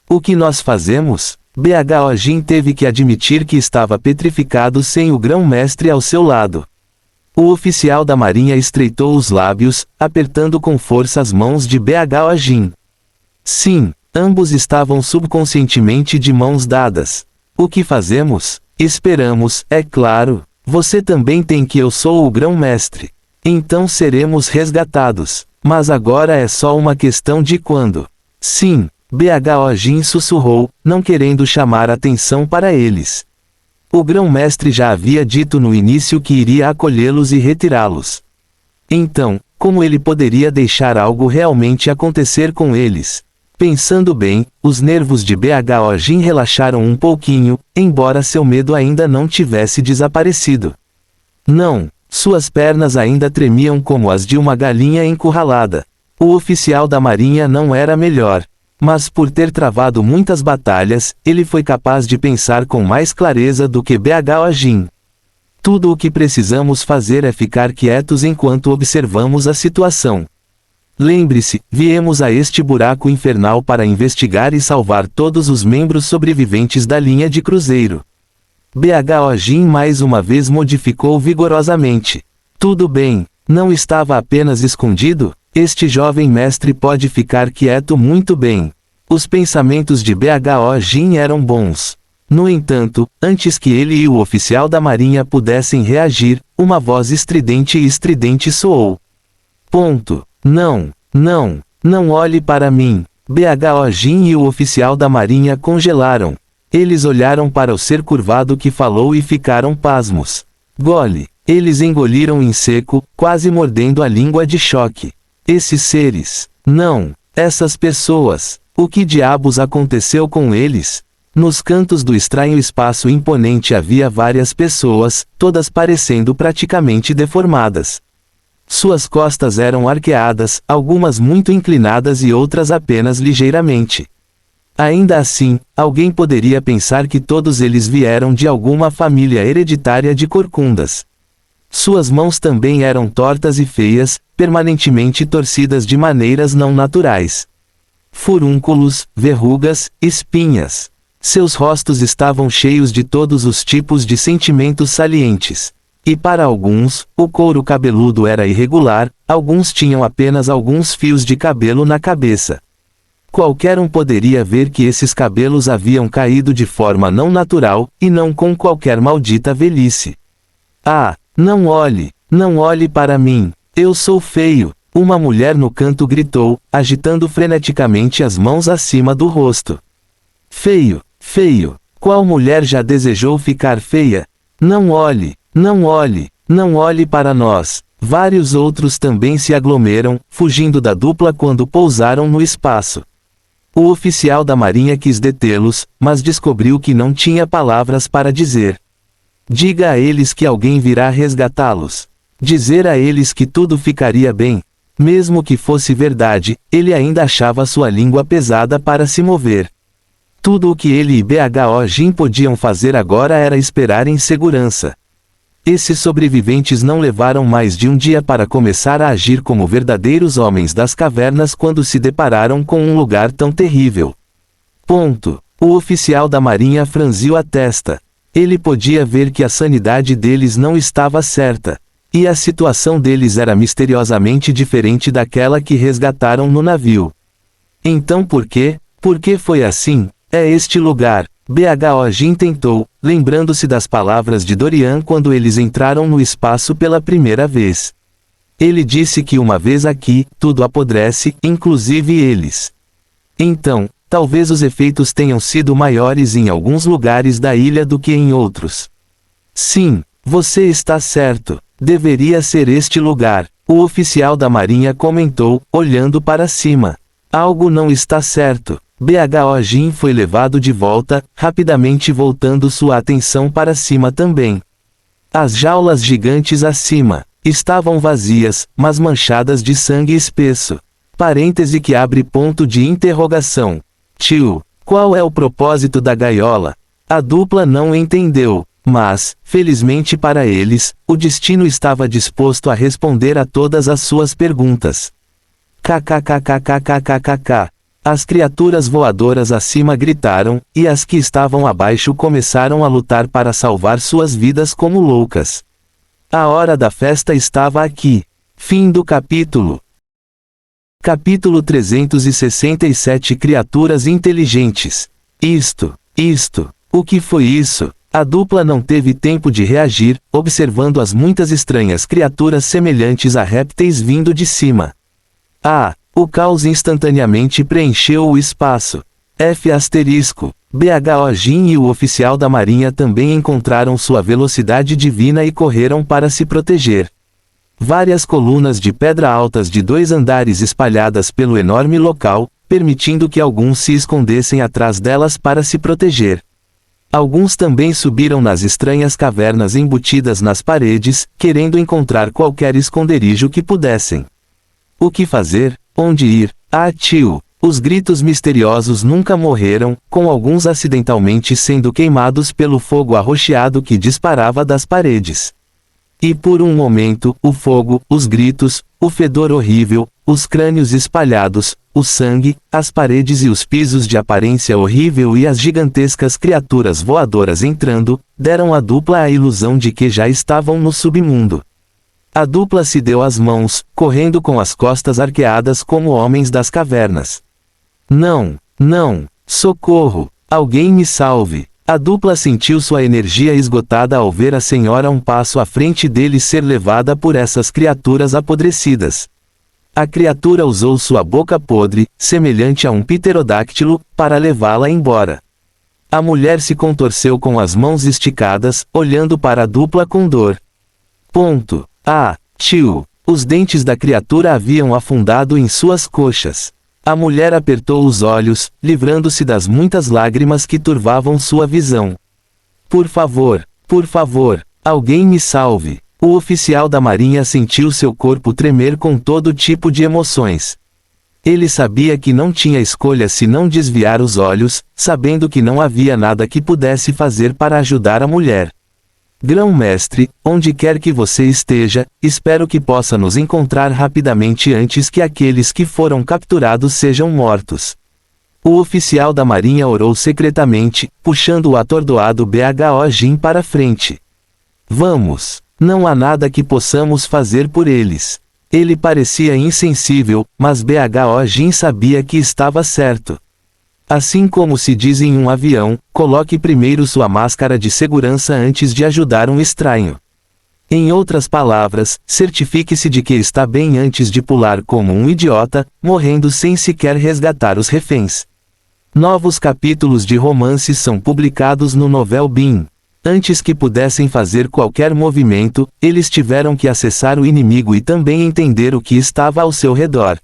O que nós fazemos? BHO Jin teve que admitir que estava petrificado sem o grão-mestre ao seu lado. O oficial da marinha estreitou os lábios, apertando com força as mãos de BHO Jin. Sim, ambos estavam subconscientemente de mãos dadas. O que fazemos? Esperamos, é claro. Você também tem que eu sou o grão-mestre. Então seremos resgatados. Mas agora é só uma questão de quando. Sim. BHO Jin sussurrou, não querendo chamar atenção para eles. O grão-mestre já havia dito no início que iria acolhê-los e retirá-los. Então, como ele poderia deixar algo realmente acontecer com eles? Pensando bem, os nervos de BHO Jin relaxaram um pouquinho, embora seu medo ainda não tivesse desaparecido. Não, suas pernas ainda tremiam como as de uma galinha encurralada. O oficial da marinha não era melhor. Mas por ter travado muitas batalhas, ele foi capaz de pensar com mais clareza do que BHO Jin. Tudo o que precisamos fazer é ficar quietos enquanto observamos a situação. Lembre-se, viemos a este buraco infernal para investigar e salvar todos os membros sobreviventes da linha de cruzeiro. BHO Jin mais uma vez modificou vigorosamente. Tudo bem, não estava apenas escondido? Este jovem mestre pode ficar quieto muito bem. Os pensamentos de BHO Jin eram bons. No entanto, antes que ele e o oficial da marinha pudessem reagir, uma voz estridente soou. Não olhe para mim. BHO Jin e o oficial da marinha congelaram. Eles olharam para o ser curvado que falou e ficaram pasmos. Gole. Eles engoliram em seco, quase mordendo a língua de choque. Esses seres. Não. Essas pessoas. O que diabos aconteceu com eles? Nos cantos do estranho espaço imponente havia várias pessoas, todas parecendo praticamente deformadas. Suas costas eram arqueadas, algumas muito inclinadas e outras apenas ligeiramente. Ainda assim, alguém poderia pensar que todos eles vieram de alguma família hereditária de corcundas. Suas mãos também eram tortas e feias, permanentemente torcidas de maneiras não naturais. Furúnculos, verrugas, espinhas. Seus rostos estavam cheios de todos os tipos de sentimentos salientes. E para alguns, o couro cabeludo era irregular, alguns tinham apenas alguns fios de cabelo na cabeça. Qualquer um poderia ver que esses cabelos haviam caído de forma não natural, e não com qualquer maldita velhice. Ah! Não olhe para mim. Eu sou feio. Uma mulher no canto gritou, agitando freneticamente as mãos acima do rosto. Feio. Qual mulher já desejou ficar feia? Não olhe para nós. Vários outros também se aglomeram, fugindo da dupla quando pousaram no espaço. O oficial da marinha quis detê-los, mas descobriu que não tinha palavras para dizer. Diga a eles que alguém virá resgatá-los. Dizer a eles que tudo ficaria bem. Mesmo que fosse verdade, ele ainda achava sua língua pesada para se mover. Tudo o que ele e Bho Jin podiam fazer agora era esperar em segurança. Esses sobreviventes não levaram mais de um dia para começar a agir como verdadeiros homens das cavernas quando se depararam com um lugar tão terrível. Ponto. O oficial da marinha franziu a testa. Ele podia ver que a sanidade deles não estava certa. E a situação deles era misteriosamente diferente daquela que resgataram no navio. Então por quê? Por que foi assim? É este lugar. Bho Jin tentou, lembrando-se das palavras de Dorian quando eles entraram no espaço pela primeira vez. Ele disse que uma vez aqui, tudo apodrece, inclusive eles. Então, talvez os efeitos tenham sido maiores em alguns lugares da ilha do que em outros. Sim, você está certo. Deveria ser este lugar, o oficial da marinha comentou, olhando para cima. Algo não está certo. Bho Jin foi levado de volta, rapidamente voltando sua atenção para cima também. As jaulas gigantes acima estavam vazias, mas manchadas de sangue espesso. Parêntese que abre ponto de interrogação. Tio, qual é o propósito da gaiola? A dupla não entendeu, mas, felizmente para eles, o destino estava disposto a responder a todas as suas perguntas. Kkkkkkkkkk. As criaturas voadoras acima gritaram, e as que estavam abaixo começaram a lutar para salvar suas vidas como loucas. A hora da festa estava aqui. Fim do capítulo. Capítulo 367 Criaturas inteligentes. Isto. O que foi isso? A dupla não teve tempo de reagir, observando as muitas estranhas criaturas semelhantes a répteis vindo de cima. O caos instantaneamente preencheu o espaço. Bho Jin e o oficial da marinha também encontraram sua velocidade divina e correram para se proteger. Várias colunas de pedra altas de 2 andares espalhadas pelo enorme local, permitindo que alguns se escondessem atrás delas para se proteger. Alguns também subiram nas estranhas cavernas embutidas nas paredes, querendo encontrar qualquer esconderijo que pudessem. O que fazer? Onde ir? Tio! Os gritos misteriosos nunca morreram, com alguns acidentalmente sendo queimados pelo fogo arroxeado que disparava das paredes. E por um momento, o fogo, os gritos, o fedor horrível, os crânios espalhados, o sangue, as paredes e os pisos de aparência horrível e as gigantescas criaturas voadoras entrando, deram à dupla a ilusão de que já estavam no submundo. A dupla se deu as mãos, correndo com as costas arqueadas como homens das cavernas. Não! Socorro! Alguém me salve! A dupla sentiu sua energia esgotada ao ver a senhora um passo à frente deles ser levada por essas criaturas apodrecidas. A criatura usou sua boca podre, semelhante a um pterodáctilo, para levá-la embora. A mulher se contorceu com as mãos esticadas, olhando para a dupla com dor. Tio! Os dentes da criatura haviam afundado em suas coxas. A mulher apertou os olhos, livrando-se das muitas lágrimas que turvavam sua visão. Por favor, alguém me salve! O oficial da marinha sentiu seu corpo tremer com todo tipo de emoções. Ele sabia que não tinha escolha senão desviar os olhos, sabendo que não havia nada que pudesse fazer para ajudar a mulher. Grão-mestre, onde quer que você esteja, espero que possa nos encontrar rapidamente antes que aqueles que foram capturados sejam mortos. O oficial da marinha orou secretamente, puxando o atordoado Bho Jin para frente. Vamos! Não há nada que possamos fazer por eles. Ele parecia insensível, mas Bho Jin sabia que estava certo. Assim como se diz em um avião, coloque primeiro sua máscara de segurança antes de ajudar um estranho. Em outras palavras, certifique-se de que está bem antes de pular como um idiota, morrendo sem sequer resgatar os reféns. Novos capítulos de romances são publicados no Novel Bean. Antes que pudessem fazer qualquer movimento, eles tiveram que acessar o inimigo e também entender o que estava ao seu redor.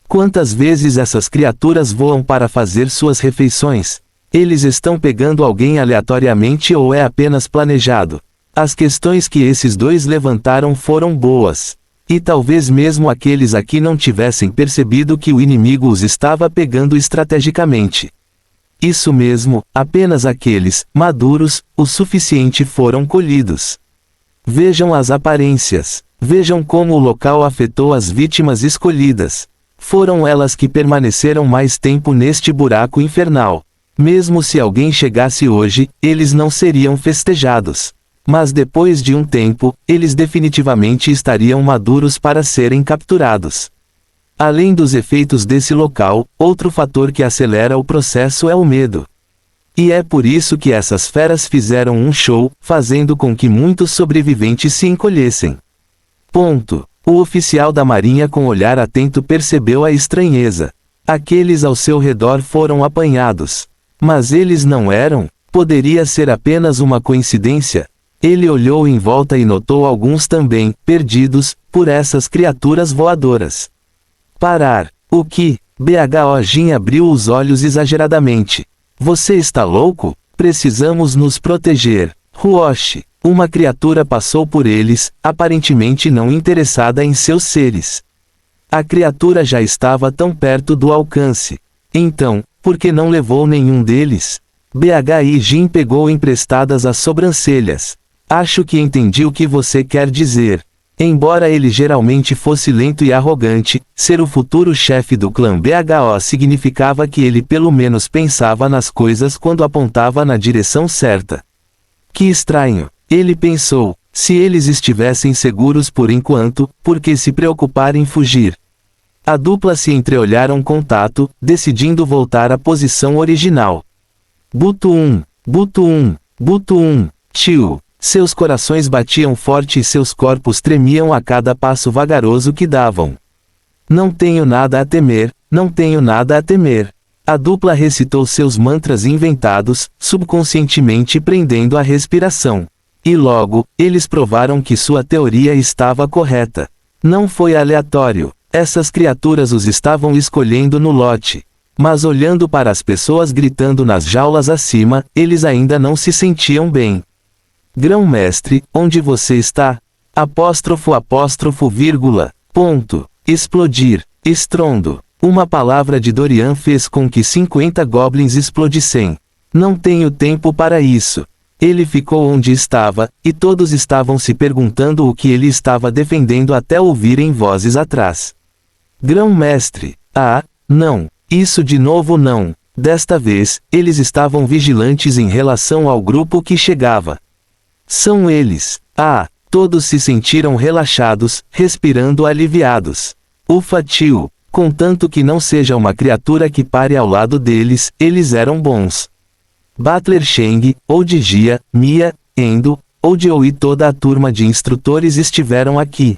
Quantas vezes essas criaturas voam para fazer suas refeições? Eles estão pegando alguém aleatoriamente ou é apenas planejado? As questões que esses dois levantaram foram boas. E talvez mesmo aqueles aqui não tivessem percebido que o inimigo os estava pegando estrategicamente. Isso mesmo, apenas aqueles, maduros, o suficiente foram colhidos. Vejam as aparências. Vejam como o local afetou as vítimas escolhidas. Foram elas que permaneceram mais tempo neste buraco infernal. Mesmo se alguém chegasse hoje, eles não seriam festejados. Mas depois de um tempo, eles definitivamente estariam maduros para serem capturados. Além dos efeitos desse local, outro fator que acelera o processo é o medo. E é por isso que essas feras fizeram um show, fazendo com que muitos sobreviventes se encolhessem. Ponto. O oficial da marinha com olhar atento percebeu a estranheza. Aqueles ao seu redor foram apanhados. Mas eles não eram? Poderia ser apenas uma coincidência? Ele olhou em volta e notou alguns também, perdidos, por essas criaturas voadoras. Parar. O que? Bhojin abriu os olhos exageradamente. Você está louco? Precisamos nos proteger. Huoshi. Uma criatura passou por eles, aparentemente não interessada em seus seres. A criatura já estava tão perto do alcance. Então, por que não levou nenhum deles? Bhojin pegou emprestadas as sobrancelhas. Acho que entendi o que você quer dizer. Embora ele geralmente fosse lento e arrogante, ser o futuro chefe do clã Bho significava que ele pelo menos pensava nas coisas quando apontava na direção certa. Que estranho. Ele pensou, se eles estivessem seguros por enquanto, por que se preocupar em fugir? A dupla se entreolharam com tato, decidindo voltar à posição original. Butu 1, tio. Seus corações batiam forte e seus corpos tremiam a cada passo vagaroso que davam. Não tenho nada a temer, não tenho nada a temer. A dupla recitou seus mantras inventados, subconscientemente prendendo a respiração. E logo, eles provaram que sua teoria estava correta. Não foi aleatório. Essas criaturas os estavam escolhendo no lote. Mas olhando para as pessoas gritando nas jaulas acima, eles ainda não se sentiam bem. Grão-mestre, onde você está? Vírgula. Ponto. Explodir. Estrondo. Uma palavra de Dorian fez com que 50 goblins explodissem. Não tenho tempo para isso. Ele ficou onde estava, e todos estavam se perguntando o que ele estava defendendo até ouvirem vozes atrás. Grão-mestre. Ah, não. Isso de novo não. Desta vez, eles estavam vigilantes em relação ao grupo que chegava. São eles. Ah, todos se sentiram relaxados, respirando aliviados. Ufa tio. Contanto que não seja uma criatura que pare ao lado deles, eles eram bons. Butler Sheng, ou de Gia, Mia, Endo, ou de Ou e toda a turma de instrutores estiveram aqui.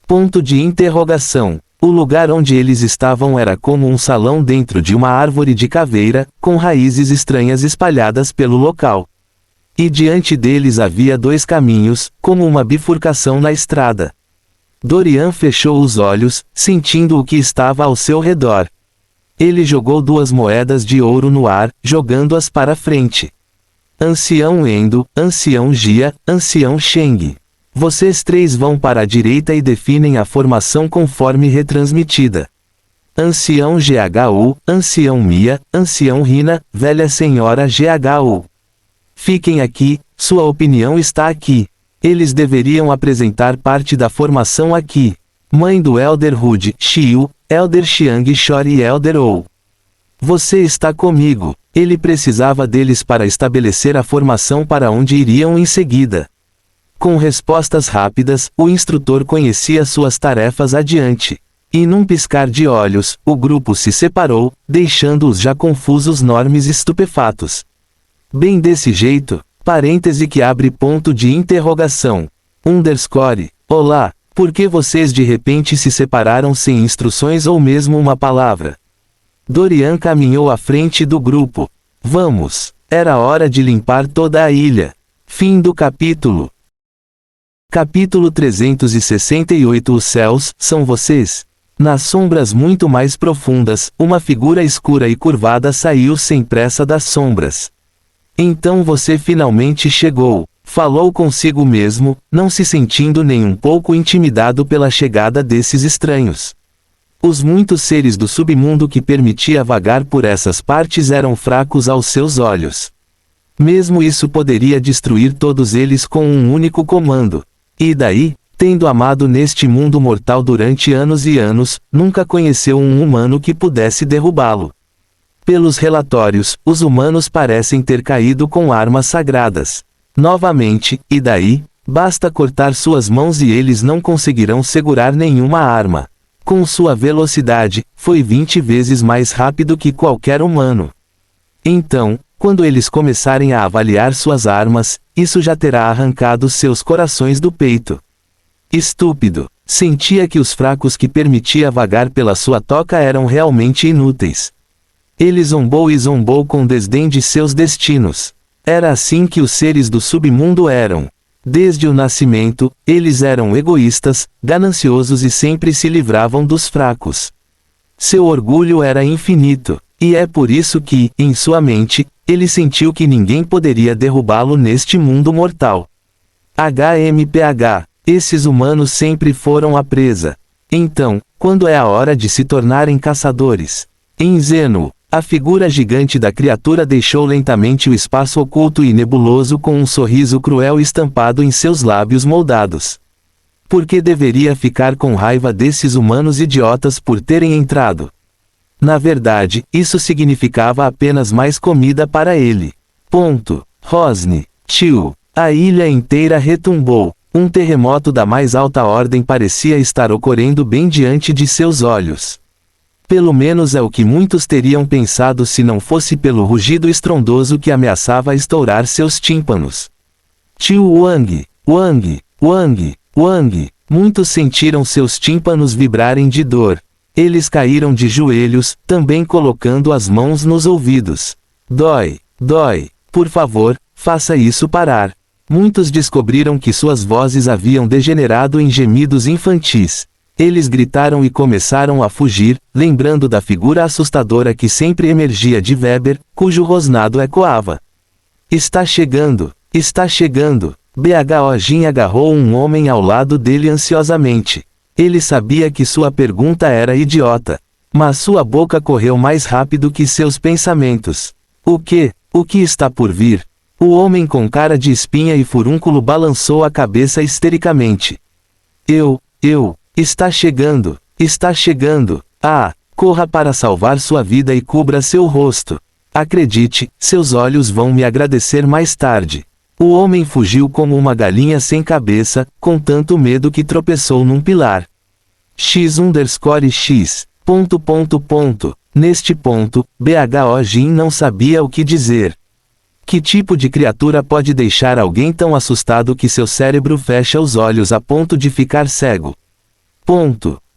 Ponto de interrogação. O lugar onde eles estavam era como um salão dentro de uma árvore de caveira, com raízes estranhas espalhadas pelo local. E diante deles havia dois caminhos, como uma bifurcação na estrada. Dorian fechou os olhos, sentindo o que estava ao seu redor. Ele jogou 2 moedas de ouro no ar, jogando-as para frente. Ancião Endo, Ancião Gia, Ancião Sheng. Vocês 3 vão para a direita e definem a formação conforme retransmitida. Ancião GHU, Ancião Mia, Ancião Rina, Velha Senhora GHU. Fiquem aqui, sua opinião está aqui. Eles deveriam apresentar parte da formação aqui. Mãe do Elder Hood, Xiu, Elder Xiang Shori e Elder Ou. Você está comigo. Ele precisava deles para estabelecer a formação para onde iriam em seguida. Com respostas rápidas, o instrutor conhecia suas tarefas adiante. E num piscar de olhos, o grupo se separou, deixando-os já confusos Normes estupefatos. Bem desse jeito, parêntese que abre ponto de interrogação. Underscore. Olá, por que vocês de repente se separaram sem instruções ou mesmo uma palavra? Dorian caminhou à frente do grupo. Vamos, era hora de limpar toda a ilha. Fim do capítulo. Capítulo 368. Os céus são vocês. Nas sombras muito mais profundas, uma figura escura e curvada saiu sem pressa das sombras. Então você finalmente chegou, falou consigo mesmo, não se sentindo nem um pouco intimidado pela chegada desses estranhos. Os muitos seres do submundo que permitia vagar por essas partes eram fracos aos seus olhos. Mesmo isso poderia destruir todos eles com um único comando. E daí, tendo amado neste mundo mortal durante anos e anos, nunca conheceu um humano que pudesse derrubá-lo. Pelos relatórios, os humanos parecem ter caído com armas sagradas. Novamente, e daí, basta cortar suas mãos e eles não conseguirão segurar nenhuma arma. Com sua velocidade, foi 20 vezes mais rápido que qualquer humano. Então, quando eles começarem a avaliar suas armas, isso já terá arrancado seus corações do peito. Estúpido. Sentia que os fracos que permitia vagar pela sua toca eram realmente inúteis. Ele zombou e zombou com desdém de seus destinos. Era assim que os seres do submundo eram. Desde o nascimento, eles eram egoístas, gananciosos e sempre se livravam dos fracos. Seu orgulho era infinito, e é por isso que, em sua mente, ele sentiu que ninguém poderia derrubá-lo neste mundo mortal. HMPH. Esses humanos sempre foram a presa. Então, quando é a hora de se tornarem caçadores? Em Zeno, a figura gigante da criatura deixou lentamente o espaço oculto e nebuloso com um sorriso cruel estampado em seus lábios moldados. Por que deveria ficar com raiva desses humanos idiotas por terem entrado? Na verdade, isso significava apenas mais comida para ele. Rosne. Tio. A ilha inteira retumbou. Um terremoto da mais alta ordem parecia estar ocorrendo bem diante de seus olhos. Pelo menos é o que muitos teriam pensado se não fosse pelo rugido estrondoso que ameaçava estourar seus tímpanos. Tio Wang, Wang, Wang, Wang. Muitos sentiram seus tímpanos vibrarem de dor. Eles caíram de joelhos, também colocando as mãos nos ouvidos. Dói, dói. Por favor, faça isso parar. Muitos descobriram que suas vozes haviam degenerado em gemidos infantis. Eles gritaram e começaram a fugir, lembrando da figura assustadora que sempre emergia de Weber, cujo rosnado ecoava. Está chegando, está chegando. Bhojin agarrou um homem ao lado dele ansiosamente. Ele sabia que sua pergunta era idiota. Mas sua boca correu mais rápido que seus pensamentos. O que? O que está por vir? O homem com cara de espinha e furúnculo balançou a cabeça histericamente. Está chegando, está chegando. Ah, corra para salvar sua vida e cubra seu rosto. Acredite, seus olhos vão me agradecer mais tarde. O homem fugiu como uma galinha sem cabeça, com tanto medo que tropeçou num pilar. X_X. Neste ponto, Bhojin não sabia o que dizer. Que tipo de criatura pode deixar alguém tão assustado que seu cérebro fecha os olhos a ponto de ficar cego?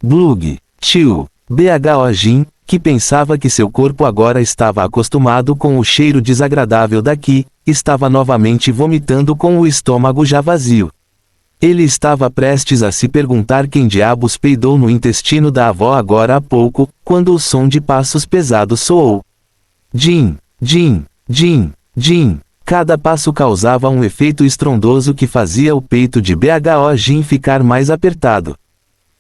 Blug. Tio. Bhojin, que pensava que seu corpo agora estava acostumado com o cheiro desagradável daqui, estava novamente vomitando com o estômago já vazio. Ele estava prestes a se perguntar quem diabos peidou no intestino da avó agora há pouco, quando o som de passos pesados soou. Jin, Jin, Jin. Jin. Cada passo causava um efeito estrondoso que fazia o peito de Bhojin ficar mais apertado.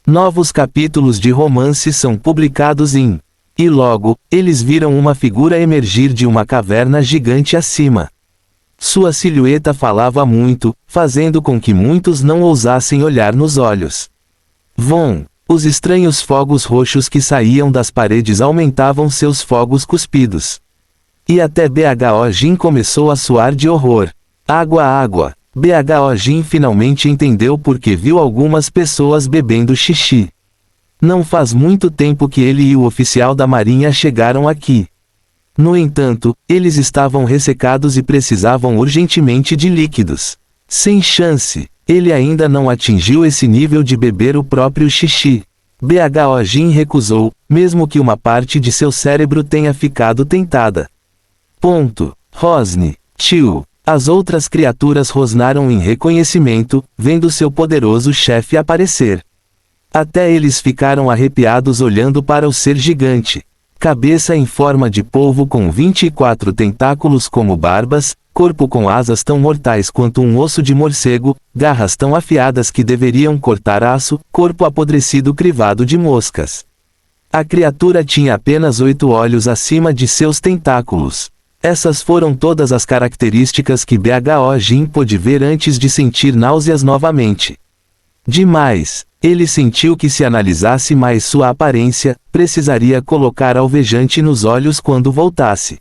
Novos capítulos de romance são publicados em... E logo, eles viram uma figura emergir de uma caverna gigante acima. Sua silhueta falava muito, fazendo com que muitos não ousassem olhar nos olhos. Os estranhos fogos roxos que saíam das paredes aumentavam seus fogos cuspidos. E até Bhojin começou a suar de horror. Água. Bhojin finalmente entendeu porque viu algumas pessoas bebendo xixi. Não faz muito tempo que ele e o oficial da marinha chegaram aqui. No entanto, eles estavam ressecados e precisavam urgentemente de líquidos. Sem chance. Ele ainda não atingiu esse nível de beber o próprio xixi. Bhojin recusou, mesmo que uma parte de seu cérebro tenha ficado tentada. Rosne. Tio. As outras criaturas rosnaram em reconhecimento, vendo seu poderoso chefe aparecer. Até eles ficaram arrepiados olhando para o ser gigante. Cabeça em forma de polvo com 24 tentáculos como barbas, corpo com asas tão mortais quanto um osso de morcego, garras tão afiadas que deveriam cortar aço, corpo apodrecido crivado de moscas. A criatura tinha apenas 8 olhos acima de seus tentáculos. Essas foram todas as características que Bho Jin pôde ver antes de sentir náuseas novamente. Demais! Ele sentiu que se analisasse mais sua aparência, precisaria colocar alvejante nos olhos quando voltasse.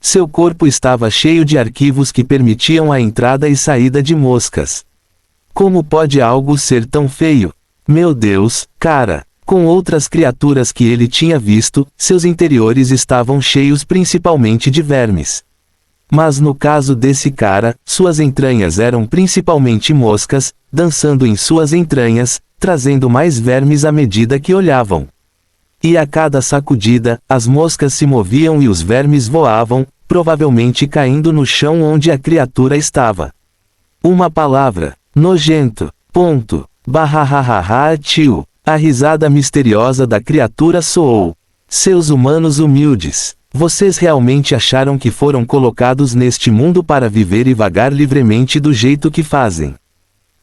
Seu corpo estava cheio de arquivos que permitiam a entrada e saída de moscas. Como pode algo ser tão feio? Meu Deus, cara! Com outras criaturas que ele tinha visto, seus interiores estavam cheios principalmente de vermes. Mas no caso desse cara, suas entranhas eram principalmente moscas, dançando em suas entranhas, trazendo mais vermes à medida que olhavam. E a cada sacudida, as moscas se moviam e os vermes voavam, provavelmente caindo no chão onde a criatura estava. Uma palavra: nojento. Ponto. Barrahahaha tio. A risada misteriosa da criatura soou. Seus humanos humildes. Vocês realmente acharam que foram colocados neste mundo para viver e vagar livremente do jeito que fazem?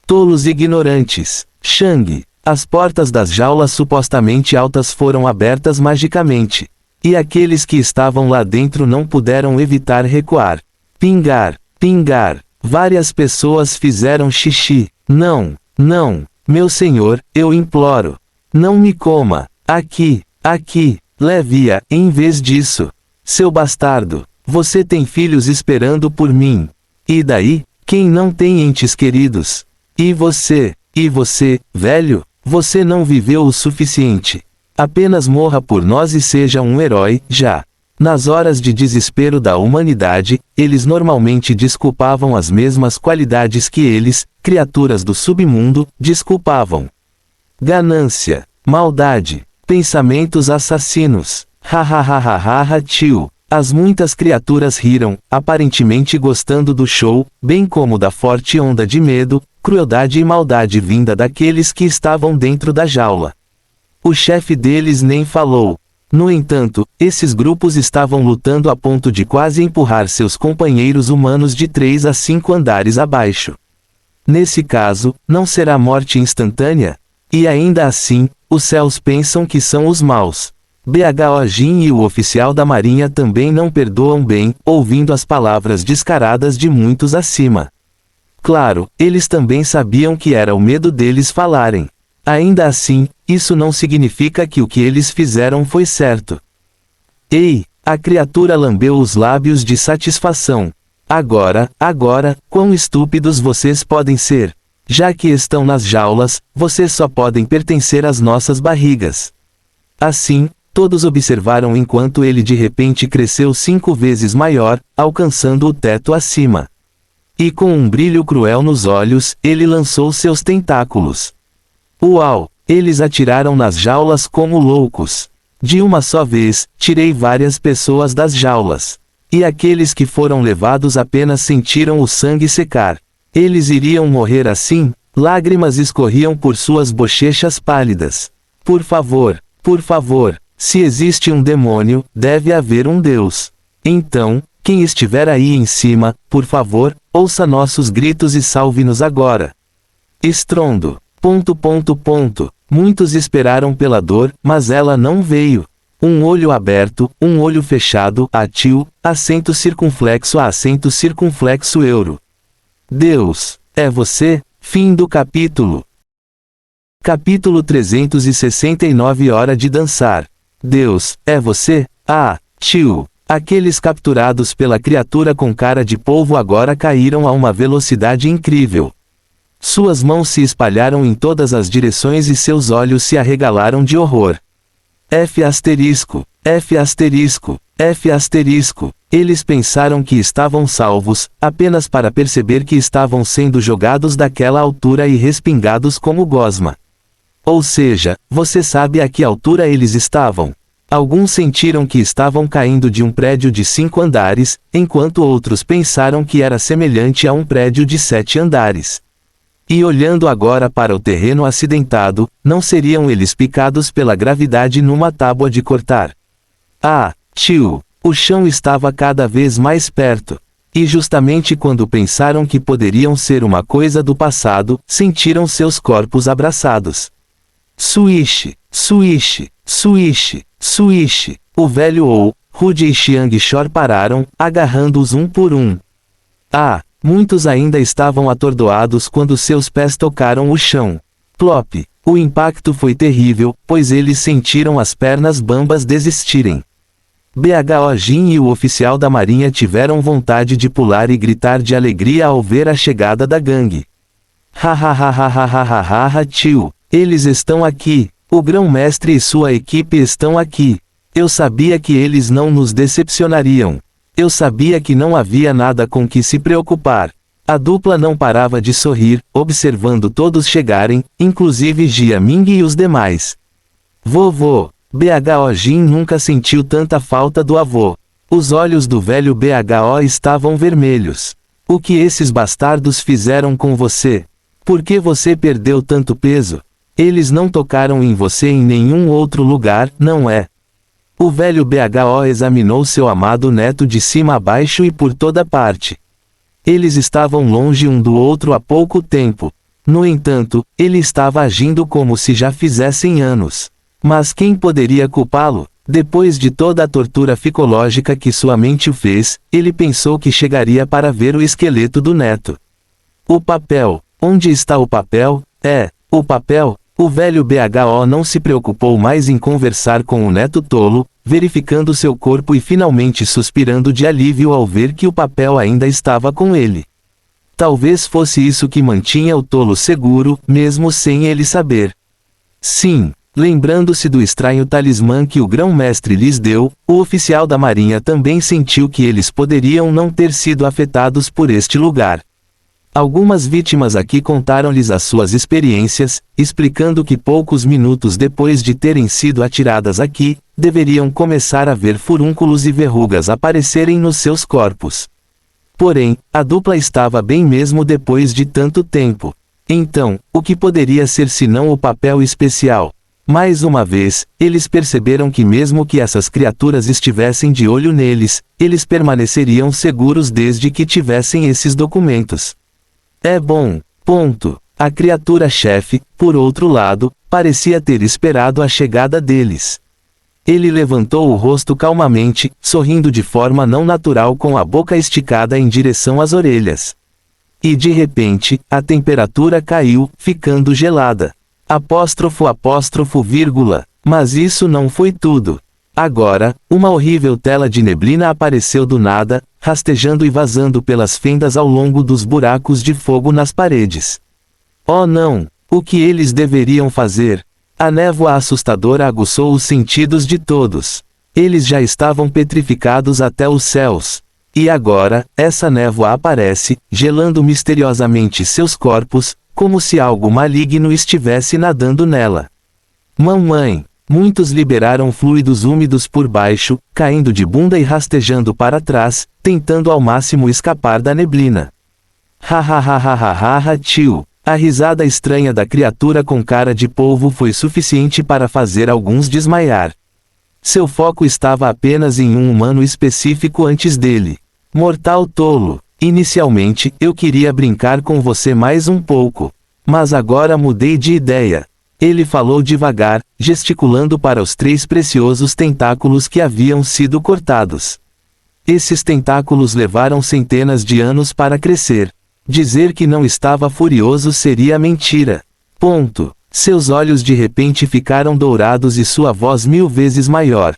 Tolos ignorantes. Shang. As portas das jaulas supostamente altas foram abertas magicamente. E aqueles que estavam lá dentro não puderam evitar recuar. Pingar. Pingar. Várias pessoas fizeram xixi. Não. Não. Meu senhor, eu imploro. Não me coma. Aqui. Aqui. Leve-a, em vez disso. Seu bastardo. Você tem filhos esperando por mim. E daí? Quem não tem entes queridos? E você, velho? Você não viveu o suficiente. Apenas morra por nós e seja um herói, já. Nas horas de desespero da humanidade, eles normalmente desculpavam as mesmas qualidades que eles, criaturas do submundo, desculpavam. Ganância, maldade, pensamentos assassinos. Hahaha tio. As muitas criaturas riram, aparentemente gostando do show, bem como da forte onda de medo, crueldade e maldade vinda daqueles que estavam dentro da jaula. O chefe deles nem falou. No entanto, esses grupos estavam lutando a ponto de quase empurrar seus companheiros humanos de 3 a 5 andares abaixo. Nesse caso, não será morte instantânea? E ainda assim, os céus pensam que são os maus. Bho Jin e o oficial da marinha também não perdoam bem, ouvindo as palavras descaradas de muitos acima. Claro, eles também sabiam que era o medo deles falarem. Ainda assim, isso não significa que o que eles fizeram foi certo. Ei! A criatura lambeu os lábios de satisfação. Agora, quão estúpidos vocês podem ser. Já que estão nas jaulas, vocês só podem pertencer às nossas barrigas. Assim, todos observaram enquanto ele de repente cresceu 5 vezes maior, alcançando o teto acima. E com um brilho cruel nos olhos, ele lançou seus tentáculos. Uau! Eles atiraram nas jaulas como loucos. De uma só vez, tirei várias pessoas das jaulas. E aqueles que foram levados apenas sentiram o sangue secar. Eles iriam morrer assim? Lágrimas escorriam por suas bochechas pálidas. Por favor, se existe um demônio, deve haver um Deus. Então, quem estiver aí em cima, por favor, ouça nossos gritos e salve-nos agora. Estrondo. Muitos esperaram pela dor, mas ela não veio. Um olho aberto, um olho fechado, atil, acento circunflexo a acento circunflexo euro. Deus, é você? Fim do capítulo. Capítulo 369 Hora de dançar. Deus, é você? Ah, tio. Aqueles capturados pela criatura com cara de polvo agora caíram a uma velocidade incrível. Suas mãos se espalharam em todas as direções e seus olhos se arregalaram de horror. F asterisco. Eles pensaram que estavam salvos, apenas para perceber que estavam sendo jogados daquela altura e respingados como gosma. Ou seja, você sabe a que altura eles estavam? Alguns sentiram que estavam caindo de um prédio de 5 andares, enquanto outros pensaram que era semelhante a um prédio de 7 andares. E olhando agora para o terreno acidentado, não seriam eles picados pela gravidade numa tábua de cortar? Ah, tio! O chão estava cada vez mais perto. E justamente quando pensaram que poderiam ser uma coisa do passado, sentiram seus corpos abraçados. Swish, swish, swish, swish. O velho Ou, Rudy e Chiang Shor pararam, agarrando-os um por um. Ah! Muitos ainda estavam atordoados quando seus pés tocaram o chão. Plop! O impacto foi terrível, pois eles sentiram as pernas bambas desistirem. Bho Jin e o oficial da marinha tiveram vontade de pular e gritar de alegria ao ver a chegada da gangue. Ha, tio! Eles estão aqui! O grão-mestre e sua equipe estão aqui! Eu sabia que eles não nos decepcionariam. Eu sabia que não havia nada com que se preocupar. A dupla não parava de sorrir, observando todos chegarem, inclusive Jia Ming e os demais. Vovô! Bho Jin nunca sentiu tanta falta do avô. Os olhos do velho Bho estavam vermelhos. O que esses bastardos fizeram com você? Por que você perdeu tanto peso? Eles não tocaram em você em nenhum outro lugar, não é? O velho Bho examinou seu amado neto de cima a baixo e por toda parte. Eles estavam longe um do outro há pouco tempo. No entanto, ele estava agindo como se já fizessem anos. Mas quem poderia culpá-lo? Depois de toda a tortura psicológica que sua mente o fez, ele pensou que chegaria para ver o esqueleto do neto. O papel. Onde está o papel? O papel. O velho Bho não se preocupou mais em conversar com o neto tolo, verificando seu corpo e finalmente suspirando de alívio ao ver que o papel ainda estava com ele. Talvez fosse isso que mantinha o tolo seguro, mesmo sem ele saber. Sim, lembrando-se do estranho talismã que o grão-mestre lhes deu, o oficial da marinha também sentiu que eles poderiam não ter sido afetados por este lugar. Algumas vítimas aqui contaram-lhes as suas experiências, explicando que poucos minutos depois de terem sido atiradas aqui, deveriam começar a ver furúnculos e verrugas aparecerem nos seus corpos. Porém, a dupla estava bem mesmo depois de tanto tempo. Então, o que poderia ser senão o papel especial? Mais uma vez, eles perceberam que mesmo que essas criaturas estivessem de olho neles, eles permaneceriam seguros desde que tivessem esses documentos. É bom. Ponto. A criatura-chefe, por outro lado, parecia ter esperado a chegada deles. Ele levantou o rosto calmamente, sorrindo de forma não natural com a boca esticada em direção às orelhas. E de repente, a temperatura caiu, ficando gelada. Vírgula. Mas isso não foi tudo. Agora, uma horrível tela de neblina apareceu do nada, rastejando e vazando pelas fendas ao longo dos buracos de fogo nas paredes. Oh não! O que eles deveriam fazer? A névoa assustadora aguçou os sentidos de todos. Eles já estavam petrificados até os céus. E agora, essa névoa aparece, gelando misteriosamente seus corpos, como se algo maligno estivesse nadando nela. Mamãe! Muitos liberaram fluidos úmidos por baixo, caindo de bunda e rastejando para trás, tentando ao máximo escapar da neblina. Tio! A risada estranha da criatura com cara de polvo foi suficiente para fazer alguns desmaiar. Seu foco estava apenas em um humano específico antes dele. Mortal tolo! Inicialmente, eu queria brincar com você mais um pouco. Mas agora mudei de ideia. Ele falou devagar, gesticulando para os 3 preciosos tentáculos que haviam sido cortados. Esses tentáculos levaram centenas de anos para crescer. Dizer que não estava furioso seria mentira. Ponto. Seus olhos de repente ficaram dourados e sua voz 1000 vezes maior.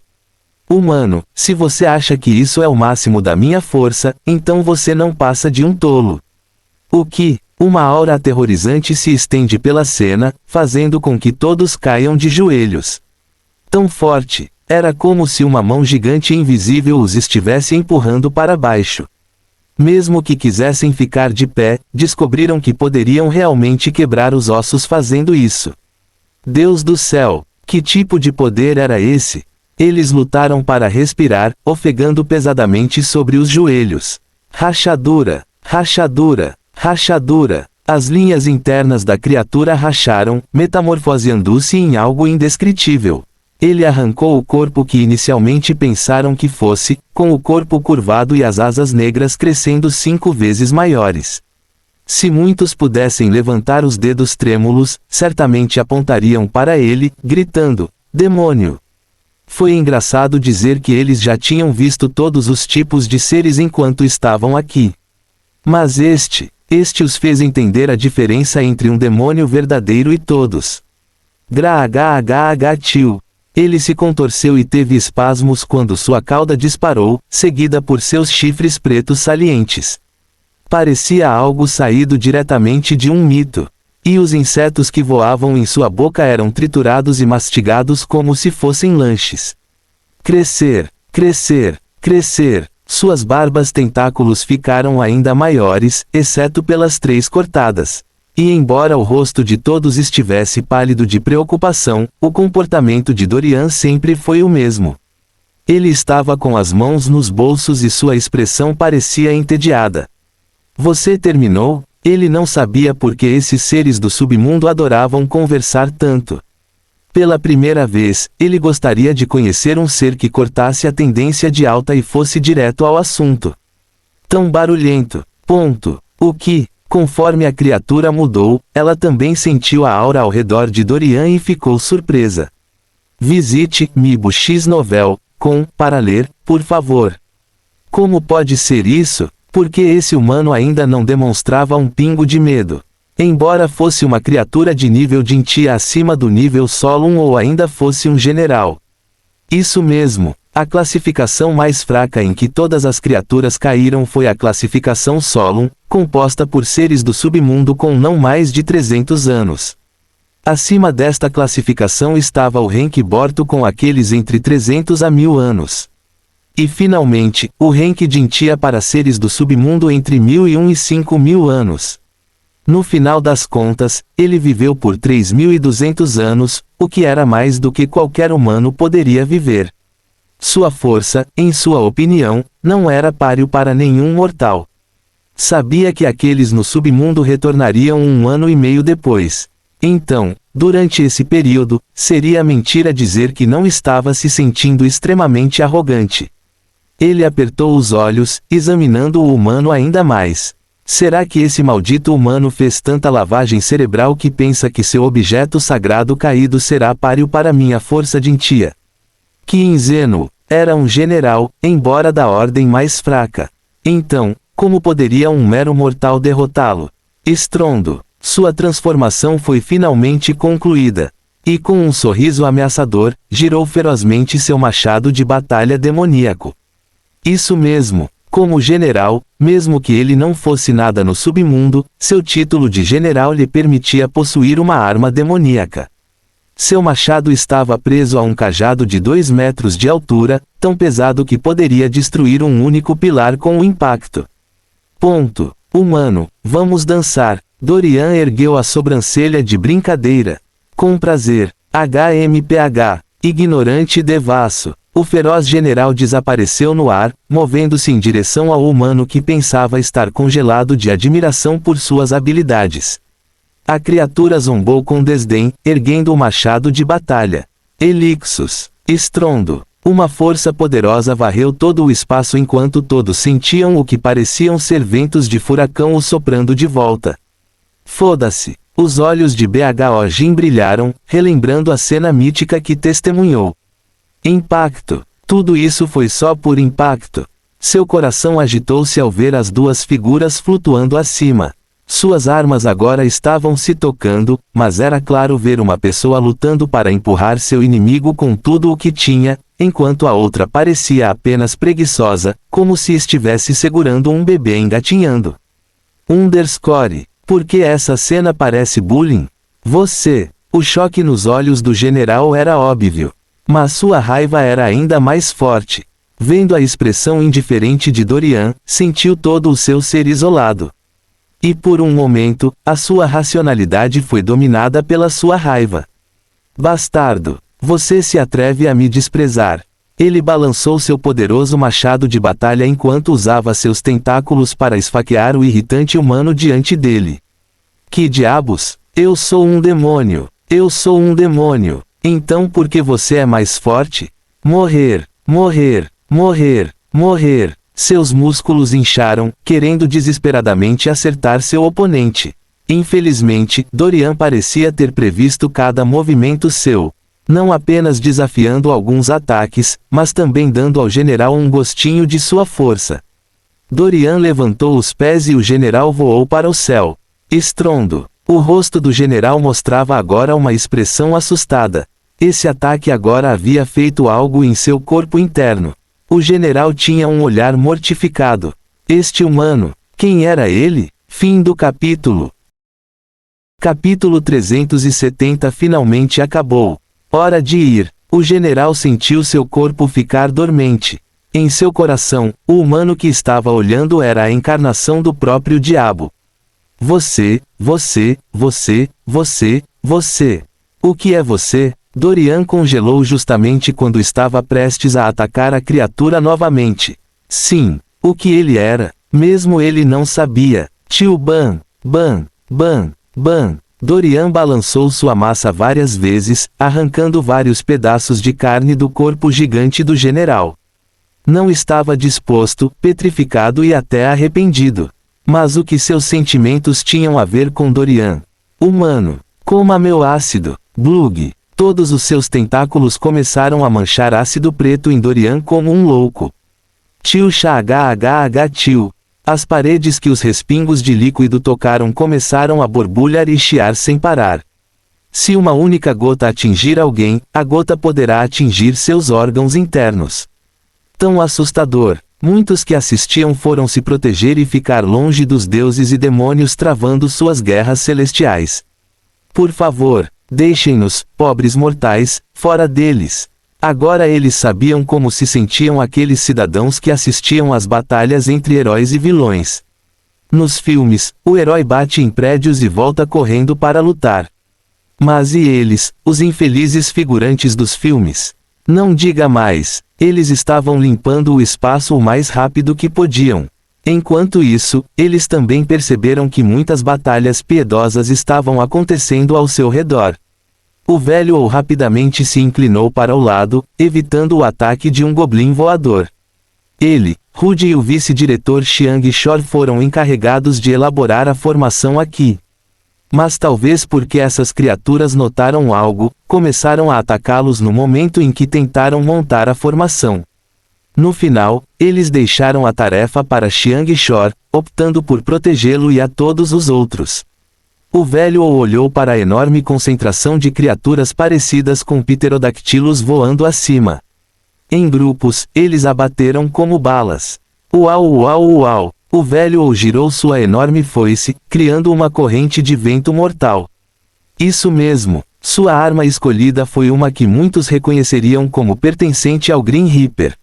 Humano, se você acha que isso é o máximo da minha força, então você não passa de um tolo. O que? Uma aura aterrorizante se estende pela cena, fazendo com que todos caiam de joelhos. Tão forte, era como se uma mão gigante e invisível os estivesse empurrando para baixo. Mesmo que quisessem ficar de pé, descobriram que poderiam realmente quebrar os ossos fazendo isso. Deus do céu, que tipo de poder era esse? Eles lutaram para respirar, ofegando pesadamente sobre os joelhos. Rachadura, rachadura, rachadura. As linhas internas da criatura racharam, metamorfoseando-se em algo indescritível. Ele arrancou o corpo que inicialmente pensaram que fosse, com o corpo curvado e as asas negras crescendo 5 vezes maiores. Se muitos pudessem levantar os dedos trêmulos, certamente apontariam para ele, gritando: demônio! Foi engraçado dizer que eles já tinham visto todos os tipos de seres enquanto estavam aqui. Mas este os fez entender a diferença entre um demônio verdadeiro e todos. Gra-h-h-h-tio. Ele se contorceu e teve espasmos quando sua cauda disparou, seguida por seus chifres pretos salientes. Parecia algo saído diretamente de um mito. E os insetos que voavam em sua boca eram triturados e mastigados como se fossem lanches. Crescer, crescer, crescer. Suas barbas tentáculos ficaram ainda maiores, exceto pelas 3 cortadas. E embora o rosto de todos estivesse pálido de preocupação, o comportamento de Dorian sempre foi o mesmo. Ele estava com as mãos nos bolsos e sua expressão parecia entediada. Você terminou? Ele não sabia por que esses seres do submundo adoravam conversar tanto. Pela primeira vez, ele gostaria de conhecer um ser que cortasse a tendência de alta e fosse direto ao assunto. Tão barulhento. Ponto. O que, conforme a criatura mudou, ela também sentiu a aura ao redor de Dorian e ficou surpresa. Visite Mibo X Novel, para ler, por favor. Como pode ser isso? Porque esse humano ainda não demonstrava um pingo de medo. Embora fosse uma criatura de nível Dintia acima do nível Solum ou ainda fosse um general. Isso mesmo, a classificação mais fraca em que todas as criaturas caíram foi a classificação Solum, composta por seres do submundo com não mais de 300 anos. Acima desta classificação estava o Renk Borto com aqueles entre 300 a 1000 anos. E finalmente, o Renk Dintia para seres do submundo entre 1001 e 5000 anos. No final das contas, ele viveu por 3200 anos, o que era mais do que qualquer humano poderia viver. Sua força, em sua opinião, não era páreo para nenhum mortal. Sabia que aqueles no submundo retornariam 1 ano e meio depois. Então, durante esse período, seria mentira dizer que não estava se sentindo extremamente arrogante. Ele apertou os olhos, examinando o humano ainda mais. Será que esse maldito humano fez tanta lavagem cerebral que pensa que seu objeto sagrado caído será páreo para minha força Dintia? Que ingênuo! Era um general, embora da ordem mais fraca. Então, como poderia um mero mortal derrotá-lo? Estrondo! Sua transformação foi finalmente concluída. E com um sorriso ameaçador, girou ferozmente seu machado de batalha demoníaco. Isso mesmo! Como general, mesmo que ele não fosse nada no submundo, seu título de general lhe permitia possuir uma arma demoníaca. Seu machado estava preso a um cajado de 2 metros de altura, tão pesado que poderia destruir um único pilar com o impacto. Ponto. Humano, vamos dançar. Dorian ergueu a sobrancelha de brincadeira. Com prazer. HMPH. Ignorante devasso. O feroz general desapareceu no ar, movendo-se em direção ao humano que pensava estar congelado de admiração por suas habilidades. A criatura zombou com desdém, erguendo o machado de batalha. Elixos. Estrondo. Uma força poderosa varreu todo o espaço enquanto todos sentiam o que pareciam ser ventos de furacão o soprando de volta. Foda-se. Os olhos de BHO Jin brilharam, relembrando a cena mítica que testemunhou. Impacto. Tudo isso foi só por impacto. Seu coração agitou-se ao ver as 2 figuras flutuando acima. Suas armas agora estavam se tocando, mas era claro ver uma pessoa lutando para empurrar seu inimigo com tudo o que tinha, enquanto a outra parecia apenas preguiçosa, como se estivesse segurando um bebê engatinhando. Underscore. Por que essa cena parece bullying? Você. O choque nos olhos do general era óbvio. Mas sua raiva era ainda mais forte. Vendo a expressão indiferente de Dorian, sentiu todo o seu ser isolado. E por um momento, a sua racionalidade foi dominada pela sua raiva. Bastardo! Você se atreve a me desprezar. Ele balançou seu poderoso machado de batalha enquanto usava seus tentáculos para esfaquear o irritante humano diante dele. Que diabos? Eu sou um demônio. Eu sou um demônio. Então por que você é mais forte? Morrer, morrer, morrer, morrer. Seus músculos incharam, querendo desesperadamente acertar seu oponente. Infelizmente, Dorian parecia ter previsto cada movimento seu. Não apenas desafiando alguns ataques, mas também dando ao general um gostinho de sua força. Dorian levantou os pés e o general voou para o céu. Estrondo. O rosto do general mostrava agora uma expressão assustada. Esse ataque agora havia feito algo em seu corpo interno. O general tinha um olhar mortificado. Este humano, quem era ele? Fim do capítulo. Capítulo 370 finalmente acabou. Hora de ir. O general sentiu seu corpo ficar dormente. Em seu coração, o humano que estava olhando era a encarnação do próprio diabo. Você. O que é você? Dorian congelou justamente quando estava prestes a atacar a criatura novamente. Sim, o que ele era, mesmo ele não sabia. Tio Ban. Dorian balançou sua massa várias vezes, arrancando vários pedaços de carne do corpo gigante do general. Não estava disposto, petrificado e até arrependido. Mas o que seus sentimentos tinham a ver com Dorian? Humano. Coma meu ácido. Blug. Todos os seus tentáculos começaram a manchar ácido preto em Dorian como um louco. Tio tio. As paredes que os respingos de líquido tocaram começaram a borbulhar e chiar sem parar. Se uma única gota atingir alguém, a gota poderá atingir seus órgãos internos. Tão assustador. Muitos que assistiam foram se proteger e ficar longe dos deuses e demônios travando suas guerras celestiais. Por favor, deixem-nos, pobres mortais, fora deles. Agora eles sabiam como se sentiam aqueles cidadãos que assistiam às batalhas entre heróis e vilões. Nos filmes, o herói bate em prédios e volta correndo para lutar. Mas e eles, os infelizes figurantes dos filmes? Não diga mais, eles estavam limpando o espaço o mais rápido que podiam. Enquanto isso, eles também perceberam que muitas batalhas piedosas estavam acontecendo ao seu redor. O velho rapidamente se inclinou para o lado, evitando o ataque de um goblin voador. Ele, Rude e o vice-diretor Xiang Shor foram encarregados de elaborar a formação aqui. Mas talvez porque essas criaturas notaram algo, começaram a atacá-los no momento em que tentaram montar a formação. No final, eles deixaram a tarefa para Xiang Shor, optando por protegê-lo e a todos os outros. O velho olhou para a enorme concentração de criaturas parecidas com pterodactilos voando acima. Em grupos, eles abateram como balas. Uau! O velho girou sua enorme foice, criando uma corrente de vento mortal. Isso mesmo, sua arma escolhida foi uma que muitos reconheceriam como pertencente ao Green Reaper.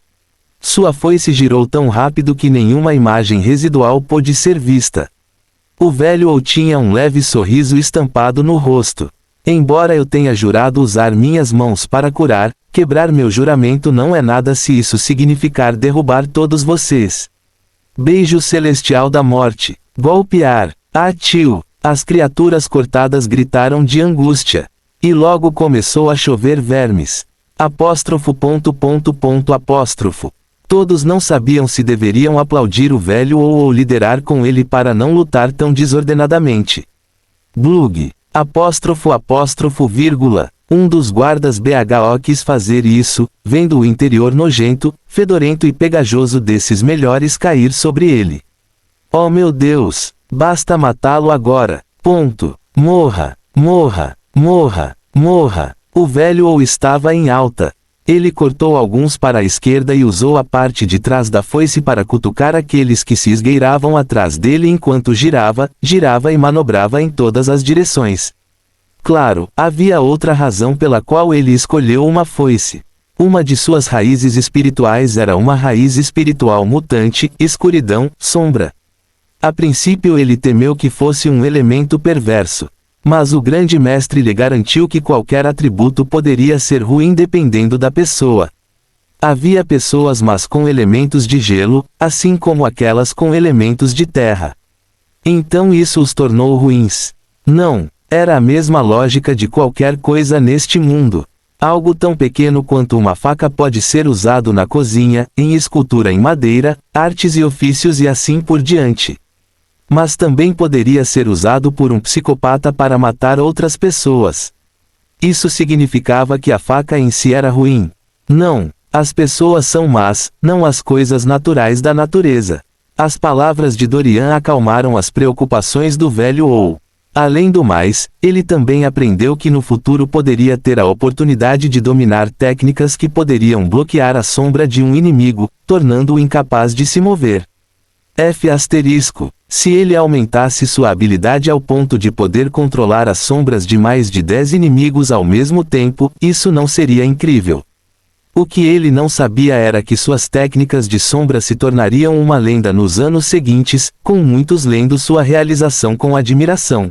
Sua foice girou tão rápido que nenhuma imagem residual pôde ser vista. O velho tinha um leve sorriso estampado no rosto. Embora eu tenha jurado usar minhas mãos para curar, quebrar meu juramento não é nada se isso significar derrubar todos vocês. Beijo celestial da morte. Golpear. Tio. As criaturas cortadas gritaram de angústia. E logo começou a chover vermes. Apóstrofo. Todos não sabiam se deveriam aplaudir o velho ou liderar com ele para não lutar tão desordenadamente. Blug. Um dos guardas BHO quis fazer isso, vendo o interior nojento, fedorento e pegajoso desses melhores cair sobre ele. Oh meu Deus! Basta matá-lo agora. Morra! O velho estava em alta. Ele cortou alguns para a esquerda e usou a parte de trás da foice para cutucar aqueles que se esgueiravam atrás dele enquanto girava e manobrava em todas as direções. Claro, havia outra razão pela qual ele escolheu uma foice. Uma de suas raízes espirituais era uma raiz espiritual mutante, escuridão, sombra. A princípio ele temeu que fosse um elemento perverso. Mas o grande mestre lhe garantiu que qualquer atributo poderia ser ruim dependendo da pessoa. Havia pessoas más com elementos de gelo, assim como aquelas com elementos de terra. Então isso os tornou ruins. Não, era a mesma lógica de qualquer coisa neste mundo. Algo tão pequeno quanto uma faca pode ser usado na cozinha, em escultura em madeira, artes e ofícios e assim por diante. Mas também poderia ser usado por um psicopata para matar outras pessoas. Isso significava que a faca em si era ruim. Não, as pessoas são más, não as coisas naturais da natureza. As palavras de Dorian acalmaram as preocupações do velho Ou. Além do mais, ele também aprendeu que no futuro poderia ter a oportunidade de dominar técnicas que poderiam bloquear a sombra de um inimigo, tornando-o incapaz de se mover. Se ele aumentasse sua habilidade ao ponto de poder controlar as sombras de mais de 10 inimigos ao mesmo tempo, isso não seria incrível. O que ele não sabia era que suas técnicas de sombra se tornariam uma lenda nos anos seguintes, com muitos lendo sua realização com admiração.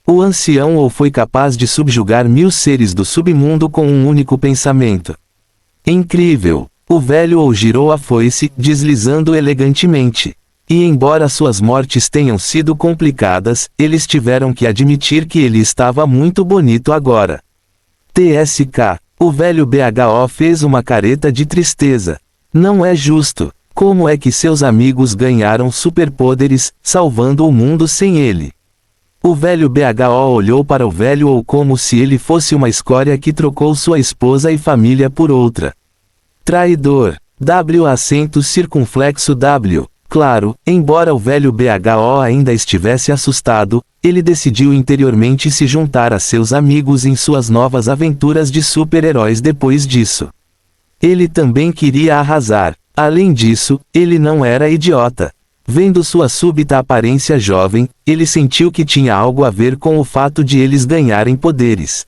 O ancião Ou foi capaz de subjugar 1000 seres do submundo com um único pensamento. Incrível! O velho Ou girou a foice, deslizando elegantemente. E embora suas mortes tenham sido complicadas, eles tiveram que admitir que ele estava muito bonito agora. TSK. O velho BHO fez uma careta de tristeza. Não é justo. Como é que seus amigos ganharam superpoderes, salvando o mundo sem ele? O velho BHO olhou para o velho Ou como se ele fosse uma escória que trocou sua esposa e família por outra. Traidor. Acento circunflexo W. Claro, embora o velho BHO ainda estivesse assustado, ele decidiu interiormente se juntar a seus amigos em suas novas aventuras de super-heróis depois disso. Ele também queria arrasar. Além disso, ele não era idiota. Vendo sua súbita aparência jovem, ele sentiu que tinha algo a ver com o fato de eles ganharem poderes.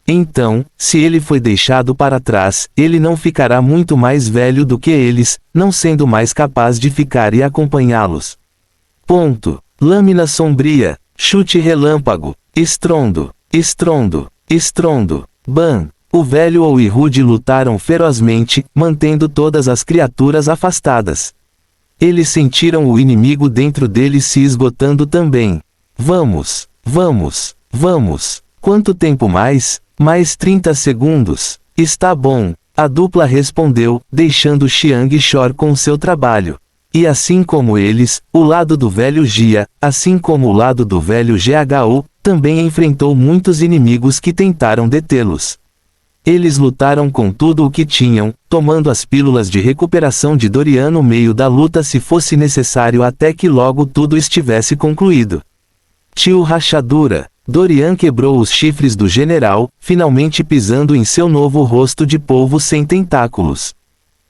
Então, se ele foi deixado para trás, ele não ficará muito mais velho do que eles, não sendo mais capaz de ficar e acompanhá-los. Ponto. Lâmina sombria, chute relâmpago, estrondo, estrondo, estrondo, bam. O velho Ou e Rude lutaram ferozmente, mantendo todas as criaturas afastadas. Eles sentiram o inimigo dentro deles se esgotando também. Vamos, vamos, vamos. Quanto tempo mais? Mais 30 segundos. Está bom. A dupla respondeu, deixando Xiang Shor com seu trabalho. E assim como eles, o lado do velho Jia, assim como o lado do velho GHU, também enfrentou muitos inimigos que tentaram detê-los. Eles lutaram com tudo o que tinham, tomando as pílulas de recuperação de Dorian no meio da luta se fosse necessário até que logo tudo estivesse concluído. Tio Rachadura. Dorian quebrou os chifres do general, finalmente pisando em seu novo rosto de polvo sem tentáculos.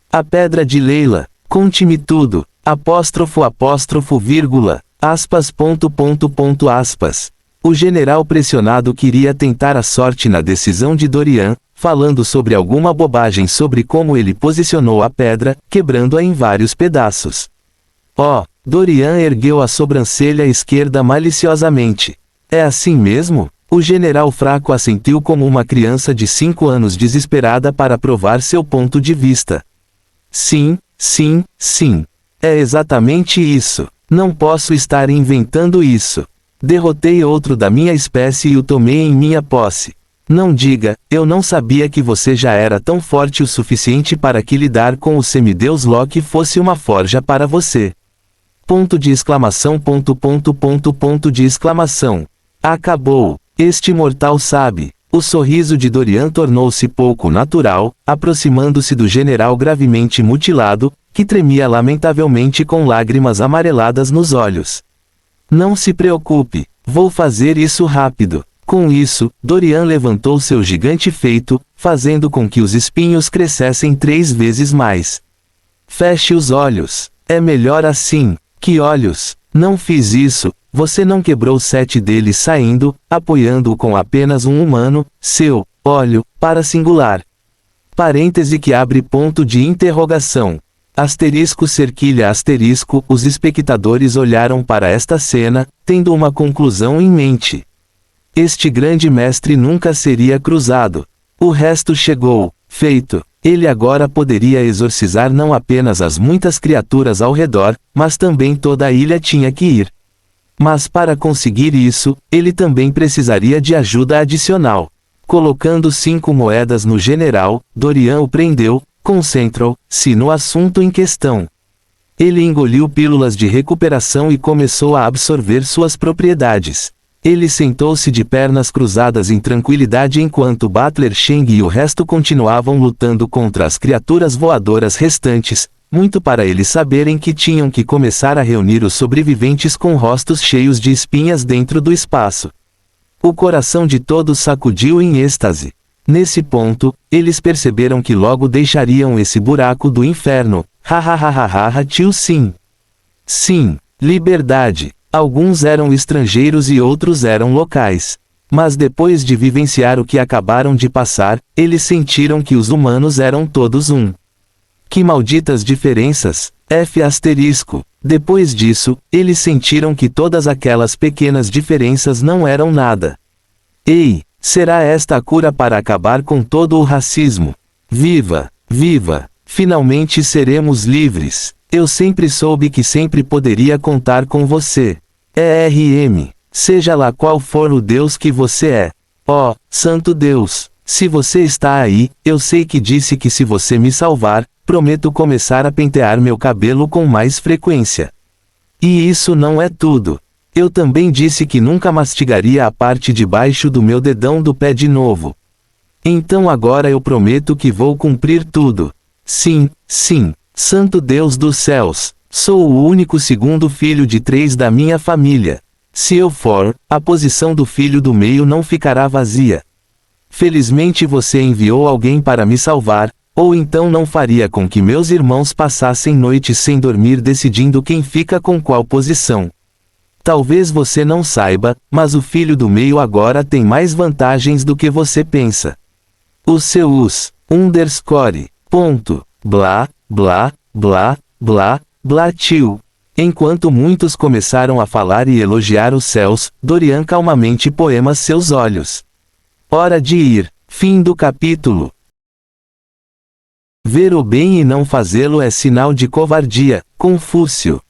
A pedra de Leila. Conte-me tudo. Apóstrofo apóstrofo vírgula. Aspas ponto ponto ponto aspas. O general pressionado queria tentar a sorte na decisão de Dorian, falando sobre alguma bobagem sobre como ele posicionou a pedra, quebrando-a em vários pedaços. Dorian ergueu a sobrancelha esquerda maliciosamente. É assim mesmo? O general fraco assentiu como uma criança de 5 anos desesperada para provar seu ponto de vista. Sim, sim, sim. É exatamente isso. Não posso estar inventando isso. Derrotei outro da minha espécie e o tomei em minha posse. Não diga, eu não sabia que você já era tão forte o suficiente para que lidar com o semideus Loki fosse uma forja para você. Ponto de exclamação ponto ponto ponto ponto de exclamação. Acabou. Este mortal sabe. O sorriso de Dorian tornou-se pouco natural, aproximando-se do general gravemente mutilado, que tremia lamentavelmente com lágrimas amareladas nos olhos. Não se preocupe, vou fazer isso rápido. Com isso, Dorian levantou seu gigante feito, fazendo com que os espinhos crescessem 3 vezes mais. Feche os olhos. É melhor assim. Que olhos? Não fiz isso. Você não quebrou 7 deles saindo, apoiando-o com apenas um humano, seu olho, para singular. Parêntese que abre ponto de interrogação. Asterisco cerquilha asterisco. Os espectadores olharam para esta cena, tendo uma conclusão em mente. Este grande mestre nunca seria cruzado. O resto chegou, feito. Ele agora poderia exorcizar não apenas as muitas criaturas ao redor, mas também toda a ilha tinha que ir. Mas para conseguir isso, ele também precisaria de ajuda adicional. Colocando 5 moedas no general, Dorian o prendeu, concentrou-se no assunto em questão. Ele engoliu pílulas de recuperação e começou a absorver suas propriedades. Ele sentou-se de pernas cruzadas em tranquilidade enquanto Butler Sheng e o resto continuavam lutando contra as criaturas voadoras restantes, muito para eles saberem que tinham que começar a reunir os sobreviventes com rostos cheios de espinhas dentro do espaço. O coração de todos sacudiu em êxtase. Nesse ponto, eles perceberam que logo deixariam esse buraco do inferno. Hahaha, tio, sim. Sim, liberdade. Alguns eram estrangeiros e outros eram locais. Mas depois de vivenciar o que acabaram de passar, eles sentiram que os humanos eram todos um. Que malditas diferenças, F***. Depois disso, eles sentiram que todas aquelas pequenas diferenças não eram nada. Ei, será esta a cura para acabar com todo o racismo? Viva, viva! Finalmente seremos livres. Eu sempre soube que sempre poderia contar com você. ERM. Seja lá qual for o Deus que você é. Ó, Santo Deus, se você está aí, eu sei que disse que se você me salvar, prometo começar a pentear meu cabelo com mais frequência. E isso não é tudo. Eu também disse que nunca mastigaria a parte de baixo do meu dedão do pé de novo. Então agora eu prometo que vou cumprir tudo. Sim, sim, Santo Deus dos céus, sou o único segundo filho de 3 da minha família. Se eu for, a posição do filho do meio não ficará vazia. Felizmente você enviou alguém para me salvar, ou então não faria com que meus irmãos passassem noites sem dormir decidindo quem fica com qual posição. Talvez você não saiba, mas o filho do meio agora tem mais vantagens do que você pensa. Os seus underscore. Ponto. Blá, blá, blá, blá, blá tio. Enquanto muitos começaram a falar e elogiar os céus, Dorian calmamente poema seus olhos. Hora de ir. Fim do capítulo. Ver o bem e não fazê-lo é sinal de covardia. Confúcio.